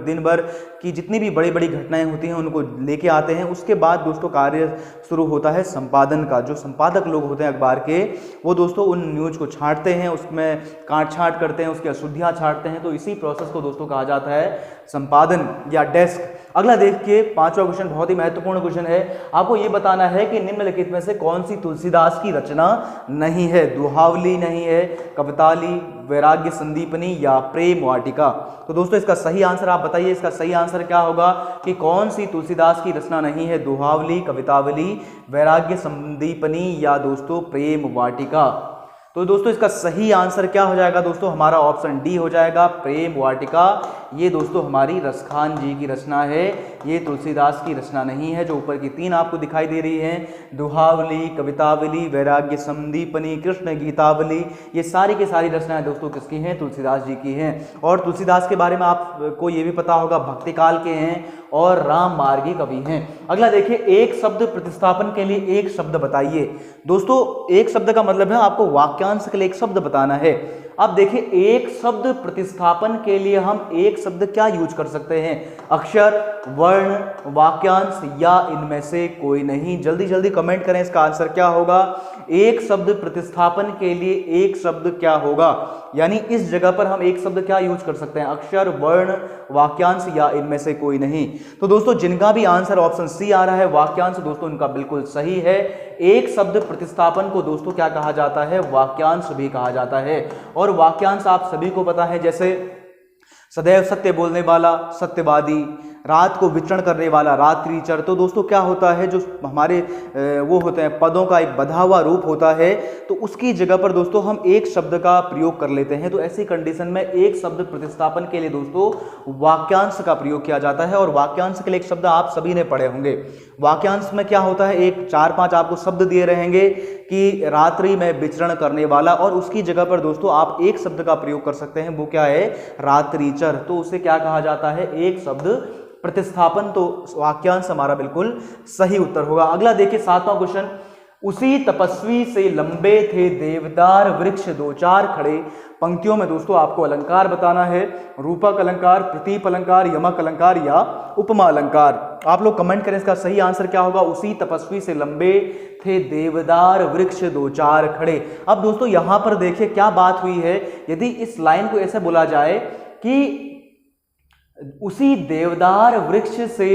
Speaker 2: दिन भर की जितनी भी बड़ी बड़ी घटनाएं होती हैं उनको लेके आते हैं। उसके बाद दोस्तों कार्य शुरू होता है संपादन का। जो संपादक लोग होते हैं अखबार के, वो दोस्तों उन न्यूज़ को छांटते हैं, उसमें काट छांट करते हैं, उसकी अशुद्धियाँ छांटते हैं। तो इसी प्रोसेस को दोस्तों कहा जाता है संपादन या डेस्क। अगला देखिए, पांचवा क्वेश्चन बहुत ही महत्वपूर्ण क्वेश्चन है। आपको ये बताना है कि निम्नलिखित में से कौन सी तुलसीदास की रचना नहीं है। दुहावली नहीं है, कवितावली, वैराग्य संदीपनी या प्रेम वाटिका। तो दोस्तों इसका सही आंसर आप बताइए, इसका सही आंसर क्या होगा कि कौन सी तुलसीदास की रचना नहीं है। दुहावली, कवितावली, वैराग्य संदीपनी या दोस्तों प्रेम वाटिका। तो दोस्तों इसका सही आंसर क्या हो जाएगा दोस्तों, हमारा ऑप्शन डी हो जाएगा, प्रेम वाटिका। ये दोस्तों हमारी रसखान जी की रचना है, ये तुलसीदास की रचना नहीं है। जो ऊपर की तीन आपको दिखाई दे रही हैं, दुहावली, कवितावली, वैराग्य संदीपनी, कृष्ण गीतावली, ये सारी की सारी रचनाएं दोस्तों किसकी हैं, तुलसीदास जी की हैं। और तुलसीदास के बारे में आपको ये भी पता होगा, भक्ति काल के हैं और राम मार्गी कवि हैं। अगला देखिए, एक शब्द प्रतिस्थापन के लिए एक शब्द बताइए। दोस्तों एक शब्द का मतलब है आपको वाक्यांश के लिए एक शब्द बताना है। अब देखिए, एक शब्द प्रतिस्थापन के लिए हम एक शब्द क्या यूज कर सकते हैं, अक्षर, वर्ण, वाक्यांश या इनमें से कोई नहीं। जल्दी जल्दी कमेंट करें, इसका आंसर क्या होगा। एक शब्द प्रतिस्थापन के लिए एक शब्द क्या होगा, यानी इस जगह पर हम एक शब्द क्या यूज कर सकते हैं, अक्षर, वर्ण, वाक्यांश या इनमें से कोई नहीं। तो दोस्तों जिनका भी आंसर ऑप्शन सी आ रहा है वाक्यांश, दोस्तों इनका बिल्कुल सही है। एक शब्द प्रतिस्थापन को दोस्तों क्या कहा जाता है, वाक्यांश भी कहा जाता है। और वाक्यांश आप सभी को पता है, जैसे सदैव सत्य बोलने वाला सत्यवादी, रात को विचरण करने वाला रात्रिचर। तो दोस्तों क्या होता है, जो हमारे वो होते हैं पदों का एक बधा हुआ रूप होता है, तो उसकी जगह पर दोस्तों हम एक शब्द का प्रयोग कर लेते हैं। तो ऐसी कंडीशन में एक शब्द प्रतिस्थापन के लिए दोस्तों वाक्यांश का प्रयोग किया जाता है। और वाक्यांश के लिए एक शब्द आप सभी ने पढ़े होंगे। वाक्यांश में क्या होता है, एक 4-5 आपको शब्द दिए रहेंगे कि रात्रि में विचरण करने वाला, और उसकी जगह पर दोस्तों आप एक शब्द का प्रयोग कर सकते हैं, वो क्या है, रात्रिचर। तो उसे क्या कहा जाता है, एक शब्द प्रतिस्थापन। तो वाक्यांश हमारा बिल्कुल सही उत्तर होगा। अगला देखिए, 7वां क्वेश्चन, उसी तपस्वी से लंबे थे देवदार वृक्ष दो चार खड़े। पंक्तियों में दोस्तों आपको अलंकार बताना है, रूपक अलंकार, प्रतीप अलंकार, यमक अलंकार या उपमा अलंकार। आप लोग कमेंट करें, इसका सही आंसर क्या होगा। उसी तपस्वी से लंबे थे देवदार वृक्ष दो चार खड़े। अब दोस्तों यहां पर देखिए क्या बात हुई है, यदि इस लाइन को ऐसे बोला जाए कि उसी देवदार वृक्ष से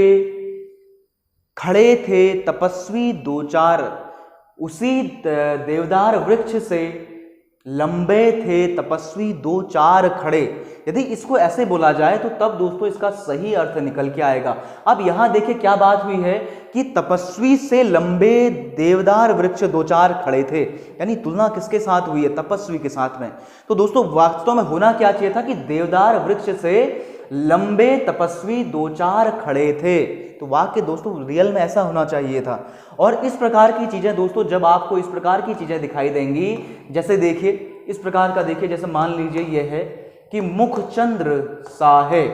Speaker 2: खड़े थे तपस्वी दो चार, उसी देवदार वृक्ष से लंबे थे तपस्वी दो चार खड़े, यदि इसको ऐसे बोला जाए तो तब दोस्तों इसका सही अर्थ निकल के आएगा। अब यहां देखिए क्या बात हुई है कि तपस्वी से लंबे देवदार वृक्ष दो चार खड़े थे, यानी तुलना किसके साथ हुई है, तपस्वी के साथ में। तो दोस्तों वास्तव में होना क्या चाहिए था कि देवदार वृक्ष से लंबे तपस्वी दो चार खड़े थे। तो वाक्य दोस्तों रियल में ऐसा होना चाहिए था। और इस प्रकार की चीजें दोस्तों, जब आपको इस प्रकार की चीजें दिखाई देंगी, जैसे देखिए इस प्रकार का, देखिए जैसे मान लीजिए यह है कि मुख चंद्र सा है,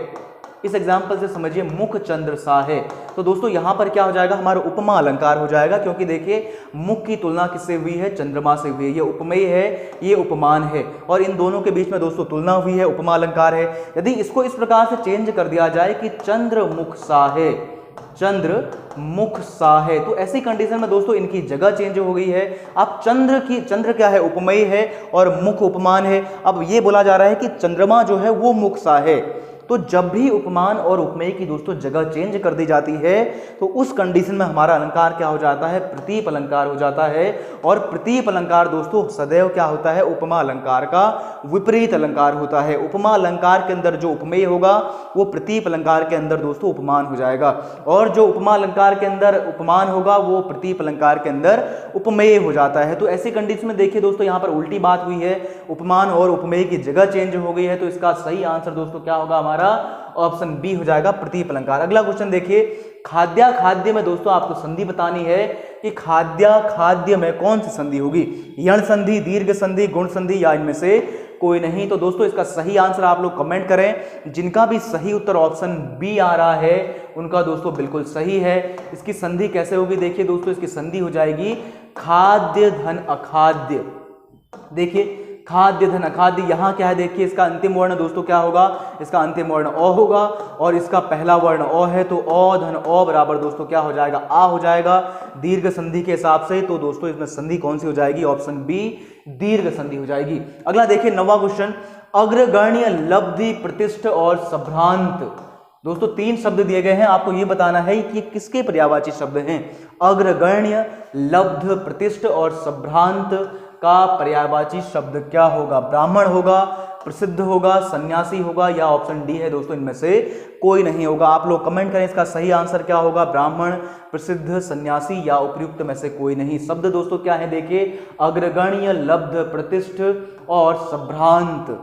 Speaker 2: इस एग्जाम्पल से समझिए मुख चंद्र सा है। तो दोस्तों यहां पर क्या हो जाएगा, हमारा उपमा अलंकार हो जाएगा, क्योंकि देखिए मुख की तुलना किससे हुई है, चंद्रमा से हुई है। ये उपमेय है, ये उपमान है, और इन दोनों के बीच में दोस्तों तुलना हुई है, उपमा अलंकार है। यदि इसको इस प्रकार से चेंज कर दिया जाए कि चंद्र मुख सा है, चंद्र मुख सा है, तो ऐसी कंडीशन में दोस्तों इनकी जगह चेंज हो गई है। अब चंद्र क्या है, उपमेय है, और मुख उपमान है। अब ये बोला जा रहा है कि चंद्रमा जो है वो मुख सा है। तो जब भी उपमान और उपमेय की दोस्तों जगह चेंज कर दी जाती है, तो उस कंडीशन में हमारा अलंकार क्या हो जाता है, प्रतीप अलंकार हो जाता है। और प्रतीप अलंकार दोस्तों सदैव क्या होता है, उपमा अलंकार का विपरीत अलंकार होता है। उपमा अलंकार के अंदर जो उपमेय होगा वो प्रतीप अलंकार के अंदर दोस्तों उपमान हो जाएगा, और जो उपमा अलंकार के अंदर उपमान होगा वो प्रतीप अलंकार के अंदर उपमेय हो जाता है। तो ऐसी कंडीशन में देखिए दोस्तों यहाँ पर उल्टी बात हुई है, उपमान और उपमेय की जगह चेंज हो गई है। तो इसका सही आंसर दोस्तों क्या होगा, हमारा ऑप्शन बी हो जाएगा, प्रतीप अलंकार। अगला क्वेश्चन देखिए, खाद्या खाद्य में दोस्तों आपको संधि बतानी है कि खाद्या खाद्य में कौन सी संधि होगी, यण संधि, दीर्घ संधि, गुण संधि या इनमें से कोई नहीं। तो दोस्तों इसका सही आंसर आप लोग कमेंट करें। जिनका भी सही उत्तर ऑप्शन बी आ रहा है उनका दोस्तों बिल्कुल सही है। इसकी संधि कैसे होगी, देखिए दोस्तों इसकी संधि हो जाएगी खाद्य धन अखाद्य। देखिए खाद्य धन अखाद्य, यहाँ क्या है, देखिए इसका अंतिम वर्ण दोस्तों क्या होगा, इसका अंतिम वर्ण अ होगा, और इसका पहला वर्ण अ है, तो अ धन अ बराबर दोस्तों क्या हो जाएगा, आ हो जाएगा दीर्घ संधि के हिसाब से। तो दोस्तों इसमें संधि कौन सी हो जाएगी, ऑप्शन बी दीर्घ संधि हो जाएगी। अगला देखिए 9वां क्वेश्चन, अग्रगण्य लब्धि प्रतिष्ठ और संभ्रांत। दोस्तों 3 शब्द दिए गए हैं, आपको ये बताना है कि किसके पर्यायवाची शब्द हैं। अग्रगण्य, लब्ध, प्रतिष्ठ और संभ्रांत का पर्यायवाची शब्द क्या होगा? ब्राह्मण होगा, प्रसिद्ध होगा, सन्यासी होगा या ऑप्शन डी है दोस्तों इनमें से कोई नहीं होगा। आप लोग कमेंट करें इसका सही आंसर क्या होगा। ब्राह्मण, प्रसिद्ध, सन्यासी या उपयुक्त में से कोई नहीं। शब्द दोस्तों क्या है देखिए, अग्रगण्य, लब्ध, प्रतिष्ठ और संभ्रांत।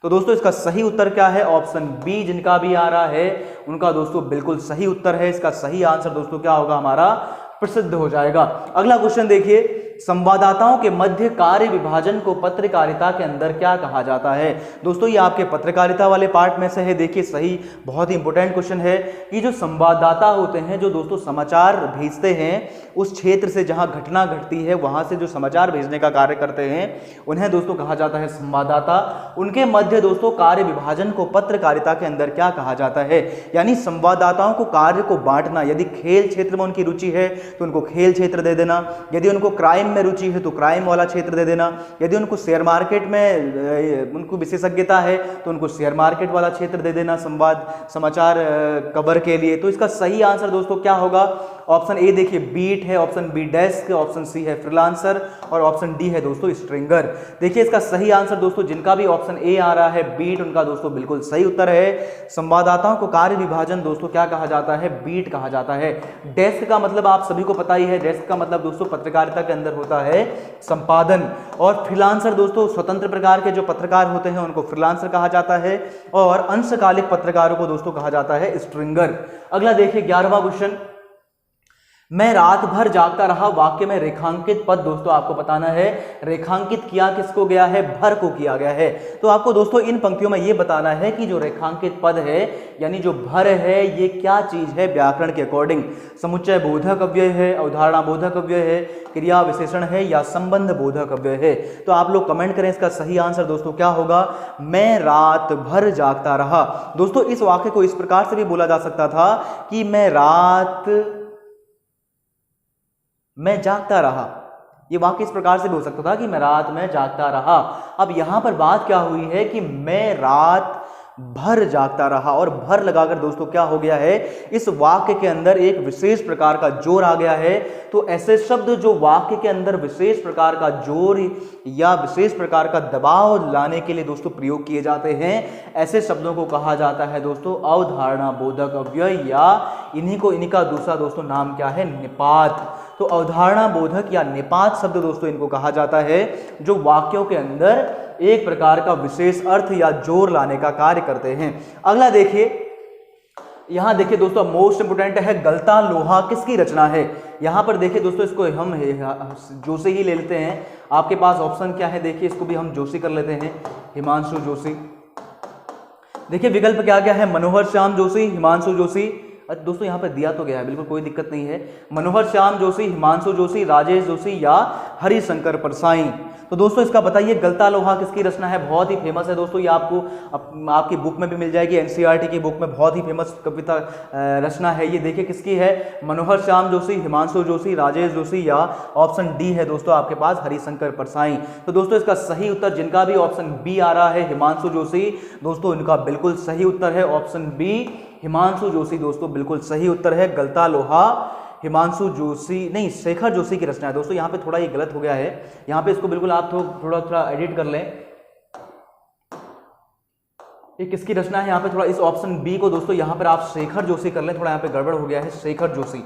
Speaker 2: तो दोस्तों इसका सही उत्तर क्या है? ऑप्शन बी जिनका भी आ रहा है उनका दोस्तों बिल्कुल सही उत्तर है। इसका सही आंसर दोस्तों क्या होगा हमारा? प्रसिद्ध हो जाएगा। अगला क्वेश्चन देखिए, संवाददाताओं के मध्य कार्य विभाजन को पत्रकारिता के अंदर क्या कहा जाता है? दोस्तों ये आपके पत्रकारिता वाले पार्ट में से है। देखिए सही, बहुत ही इंपॉर्टेंट क्वेश्चन है कि जो संवाददाता होते हैं, जो दोस्तों समाचार भेजते हैं उस क्षेत्र से जहां घटना घटती है वहां से जो समाचार भेजने का कार्य करते हैं उन्हें दोस्तों कहा जाता है संवाददाता। उनके मध्य दोस्तों कार्य विभाजन को पत्रकारिता के अंदर क्या कहा जाता है? यानी संवाददाताओं को कार्य को बांटना। यदि खेल क्षेत्र में उनकी रुचि है तो उनको खेल क्षेत्र दे देना, यदि उनको क्राइम में रुचि है तो क्राइम वाला क्षेत्र दे देना, यदि उनको शेयर मार्केट में उनको विशेषज्ञता है तो उनको शेयर मार्केट वाला क्षेत्र दे देना समाचार कवर के लिए। तो इसका सही आंसर दोस्तों क्या होगा? ऑप्शन ए देखिए बीट है, option B desk, option C है फ्रीलांसर और ऑप्शन डी है दोस्तों स्ट्रिंगर। देखिए इसका सही आंसर दोस्तों जिनका भी ऑप्शन ए आ रहा है बीट, उनका दोस्तों बिल्कुल सही उत्तर है। संवाददाताओं को कार्य विभाजन दोस्तों क्या कहा जाता है? बीट कहा जाता है। डेस्क का मतलब आप सभी को पता ही है, डेस्क का मतलब दोस्तों पत्रकारिता के अंदर होता है संपादन। और फ्रीलांसर दोस्तों स्वतंत्र प्रकार के जो पत्रकार होते हैं उनको फ्रीलांसर कहा जाता है और अंशकालिक पत्रकारों को दोस्तों कहा जाता है स्ट्रिंगर। अगला देखिए 11वां क्वेश्चन, मैं रात भर जागता रहा वाक्य में रेखांकित पद दोस्तों आपको बताना है। रेखांकित किया किसको गया है? भर को किया गया है। तो आपको दोस्तों इन पंक्तियों में ये बताना है कि जो रेखांकित पद है यानी जो भर है ये क्या चीज है व्याकरण के अकॉर्डिंग। समुच्चय बोधक अव्यय है, अवधारणा बोधक अव्यय है, क्रिया विशेषण है या संबंध बोधक अव्यय है? तो आप लोग कमेंट करें इसका सही आंसर दोस्तों क्या होगा। मैं रात भर जागता रहा। दोस्तों इस वाक्य को इस प्रकार से भी बोला जा सकता था कि मैं जागता रहा। ये वाक्य इस प्रकार से भी हो सकता था कि मैं रात में जागता रहा। अब यहां पर बात क्या हुई है कि मैं रात भर जागता रहा और भर लगाकर दोस्तों क्या हो गया है, इस वाक्य के अंदर एक विशेष प्रकार का जोर आ गया है। तो ऐसे शब्द जो वाक्य के अंदर विशेष प्रकार का जोर या विशेष प्रकार का दबाव लाने के लिए दोस्तों प्रयोग किए जाते हैं, ऐसे शब्दों को कहा जाता है दोस्तों अवधारणा बोधक अव्यय या इनका दूसरा दोस्तों नाम क्या है? निपात। तो अवधारणा बोधक या निपात शब्द दोस्तों इनको कहा जाता है जो वाक्यों के अंदर एक प्रकार का विशेष अर्थ या जोर लाने का कार्य करते हैं। अगला देखिए, यहां देखिए दोस्तों मोस्ट इंपोर्टेंट है, गलता लोहा किसकी रचना है? यहां पर देखिए दोस्तों इसको हम जोशी ही ले लेते हैं। आपके पास ऑप्शन क्या है देखिए, इसको भी हम जोशी कर लेते हैं, हिमांशु जोशी। देखिए विकल्प क्या क्या है? मनोहर श्याम जोशी, हिमांशु जोशी। दोस्तों यहाँ पर दिया तो गया है, बिल्कुल कोई दिक्कत नहीं है। मनोहर श्याम जोशी, हिमांशु जोशी, राजेश जोशी या हरिशंकर परसाई। तो दोस्तों इसका बताइए गलता लोहा किसकी रचना है? बहुत ही फेमस है दोस्तों, ये आपको आपकी बुक में भी मिल जाएगी, एनसीईआरटी की बुक में बहुत ही फेमस कविता रचना है। ये देखिए किसकी है? मनोहर श्याम जोशी, हिमांशु जोशी, राजेश जोशी या ऑप्शन डी है दोस्तों आपके पास हरिशंकर परसाई। तो दोस्तों इसका सही उत्तर जिनका भी ऑप्शन बी आ रहा है हिमांशु जोशी, दोस्तों इनका बिल्कुल सही उत्तर है ऑप्शन बी हिमांशु जोशी। दोस्तों बिल्कुल सही उत्तर है, गलता लोहा हिमांशु जोशी नहीं शेखर जोशी की रचना है। दोस्तों यहाँ पे थोड़ा ये गलत हो गया है, यहाँ पे इसको बिल्कुल आप थोड़ा एडिट कर लें। ये किसकी रचना है? यहाँ पे थोड़ा इस ऑप्शन बी को दोस्तों यहाँ पर आप शेखर जोशी कर लें, थोड़ा यहाँ पे गड़बड़ हो गया है। शेखर जोशी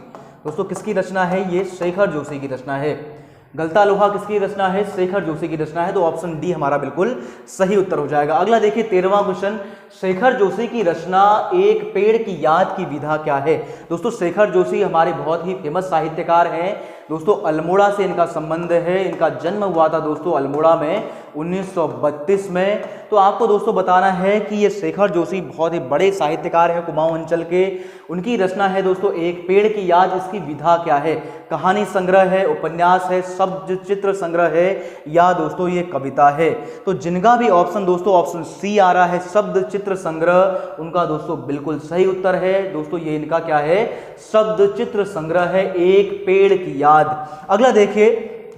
Speaker 2: दोस्तों किसकी रचना है? ये शेखर जोशी की रचना है। गलता लोहा किसकी रचना है? शेखर जोशी की रचना है। तो ऑप्शन डी हमारा बिल्कुल सही उत्तर हो जाएगा। अगला देखिए 13वां क्वेश्चन, शेखर जोशी की रचना एक पेड़ की याद की विधा क्या है? दोस्तों शेखर जोशी हमारे बहुत ही फेमस साहित्यकार हैं दोस्तों, अल्मोड़ा से इनका संबंध है। इनका जन्म हुआ था दोस्तों अल्मोड़ा में 1932 में। तो आपको दोस्तों बताना है कि ये शेखर जोशी बहुत ही बड़े साहित्यकार हैं कुमाऊं अंचल के। उनकी रचना है दोस्तों एक पेड़ की याद। इसकी विधा क्या है? कहानी संग्रह है, उपन्यास है, शब्द चित्र संग्रह है या दोस्तों ये कविता है? तो जिनका भी ऑप्शन दोस्तों ऑप्शन सी आ रहा है शब्द चित्र संग्रह, उनका दोस्तों बिल्कुल सही उत्तर है। दोस्तों ये इनका क्या है? शब्द चित्र संग्रह है, एक पेड़ की याद। अगला देखिए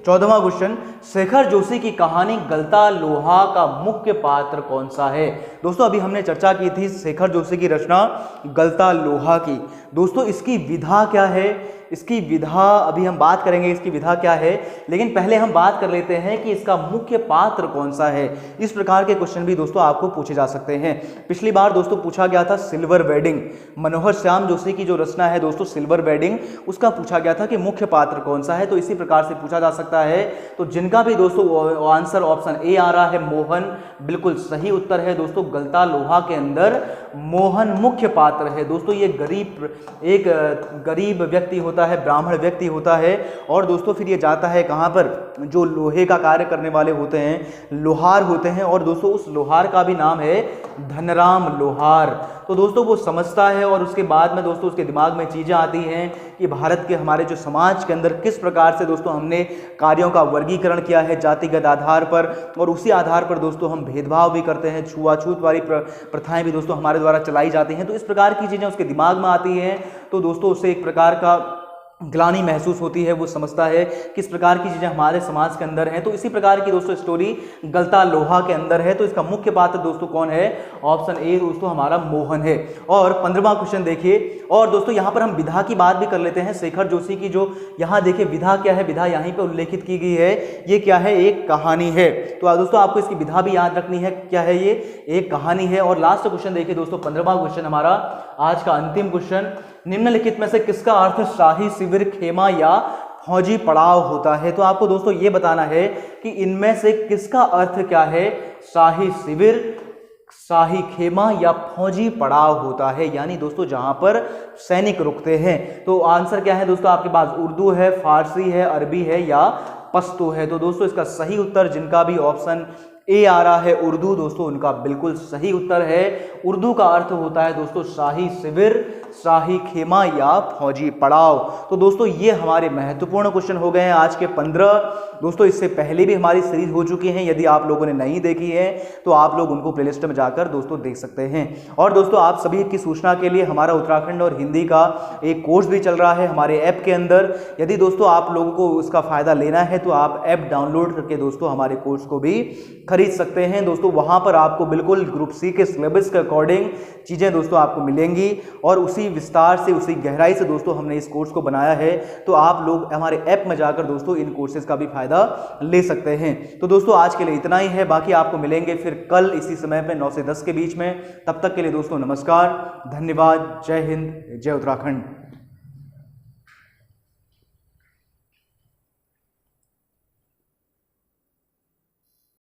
Speaker 2: 14वां क्वेश्चन, शेखर जोशी की कहानी गलता लोहा का मुख्य पात्र कौन सा है। दोस्तों अभी हमने चर्चा की थी शेखर जोशी की रचना गलता लोहा की। दोस्तों इसकी विधा क्या है, इसकी विधा अभी हम बात करेंगे, इसकी विधा क्या है, लेकिन पहले हम बात कर लेते हैं कि इसका मुख्य पात्र कौन सा है। इस प्रकार के क्वेश्चन भी दोस्तों आपको पूछे जा सकते हैं। पिछली बार दोस्तों पूछा गया था सिल्वर वेडिंग, मनोहर श्याम जोशी की जो रचना है दोस्तों सिल्वर वेडिंग, उसका पूछा गया था कि मुख्य पात्र कौन सा है, तो इसी प्रकार से पूछा जा सकता है। तो जिनका भी दोस्तों आंसर ऑप्शन ए आ रहा है मोहन, बिल्कुल सही उत्तर है दोस्तों। गलता लोहा के अंदर मोहन मुख्य पात्र है दोस्तों। ये एक गरीब व्यक्ति होता है, ब्राह्मण व्यक्ति होता है, और दोस्तों फिर ये जाता है कहाँ पर, जो लोहे का कार्य करने वाले होते हैं, लोहार होते हैं, और दोस्तों उस लोहार का भी नाम है धनराम लोहार। तो दोस्तों वो समझता है और उसके बाद में दोस्तों उसके दिमाग में चीज़ें आती हैं कि भारत के हमारे जो समाज के अंदर किस प्रकार से दोस्तों हमने कार्यों का वर्गीकरण किया है जातिगत आधार पर, और उसी आधार पर दोस्तों हम भेदभाव भी करते हैं, छुआछूत वाली प्रथाएं भी दोस्तों हमारे द्वारा चलाई जाती हैं। तो इस प्रकार की चीज़ें उसके दिमाग में आती हैं, तो दोस्तों उससे एक प्रकार का ग्लानि महसूस होती है। वो समझता है किस प्रकार की चीज़ें हमारे समाज के अंदर हैं। तो इसी प्रकार की दोस्तों स्टोरी गलता लोहा के अंदर है। तो इसका मुख्य पात्र दोस्तों कौन है, ऑप्शन ए दोस्तों हमारा मोहन है। और 15वां क्वेश्चन देखिए, और दोस्तों यहाँ पर हम विधा की बात भी कर लेते हैं। शेखर जोशी की जो यहाँ देखिए विधा क्या है, विधा यहीं पर उल्लेखित की गई है, ये क्या है, एक कहानी है। तो दोस्तों आपको इसकी विधा भी याद रखनी है, क्या है ये, एक कहानी है। और लास्ट क्वेश्चन देखिए दोस्तों 15वां क्वेश्चन हमारा आज का अंतिम क्वेश्चन, निम्नलिखित में से किसका अर्थ शाही शिविर, खेमा या फौजी पड़ाव होता है। तो आपको दोस्तों ये बताना है कि इनमें से किसका अर्थ क्या है, शाही शिविर, शाही खेमा या फौजी पड़ाव होता है, यानी दोस्तों जहां पर सैनिक रुकते हैं। तो आंसर क्या है दोस्तों आपके पास, उर्दू है, फारसी है, अरबी है या पश्तो है। तो दोस्तों इसका सही उत्तर जिनका भी ऑप्शन ए आ रहा है उर्दू, दोस्तों उनका बिल्कुल सही उत्तर है। उर्दू का अर्थ होता है दोस्तों शाही शिविर, शाही खेमा या फौजी पड़ाव। तो दोस्तों ये हमारे महत्वपूर्ण क्वेश्चन हो गए हैं आज के 15। दोस्तों इससे पहले भी हमारी सीरीज हो चुकी हैं, यदि आप लोगों ने नहीं देखी है तो आप लोग उनको प्लेलिस्ट में जाकर दोस्तों देख सकते हैं। और दोस्तों आप सभी की सूचना के लिए हमारा उत्तराखंड और हिंदी का एक कोर्स भी चल रहा है हमारे ऐप के अंदर। यदि दोस्तों आप लोगों को उसका फायदा लेना है तो आप ऐप डाउनलोड करके दोस्तों हमारे कोर्स को भी खरीद सकते हैं। दोस्तों वहां पर आपको बिल्कुल ग्रुप सी के सिलेबस के अकॉर्डिंग चीज़ें दोस्तों आपको मिलेंगी, और उसी विस्तार से, उसी गहराई से दोस्तों हमने इस कोर्स को बनाया है। तो आप लोग हमारे ऐप में जाकर दोस्तों इन कोर्सेज का भी फायदा ले सकते हैं। तो दोस्तों आज के लिए इतना ही है, बाकी आपको मिलेंगे फिर कल इसी समय पे 9 से 10 के बीच में। तब तक के लिए दोस्तों नमस्कार, धन्यवाद, जय हिंद, जय उत्तराखंड।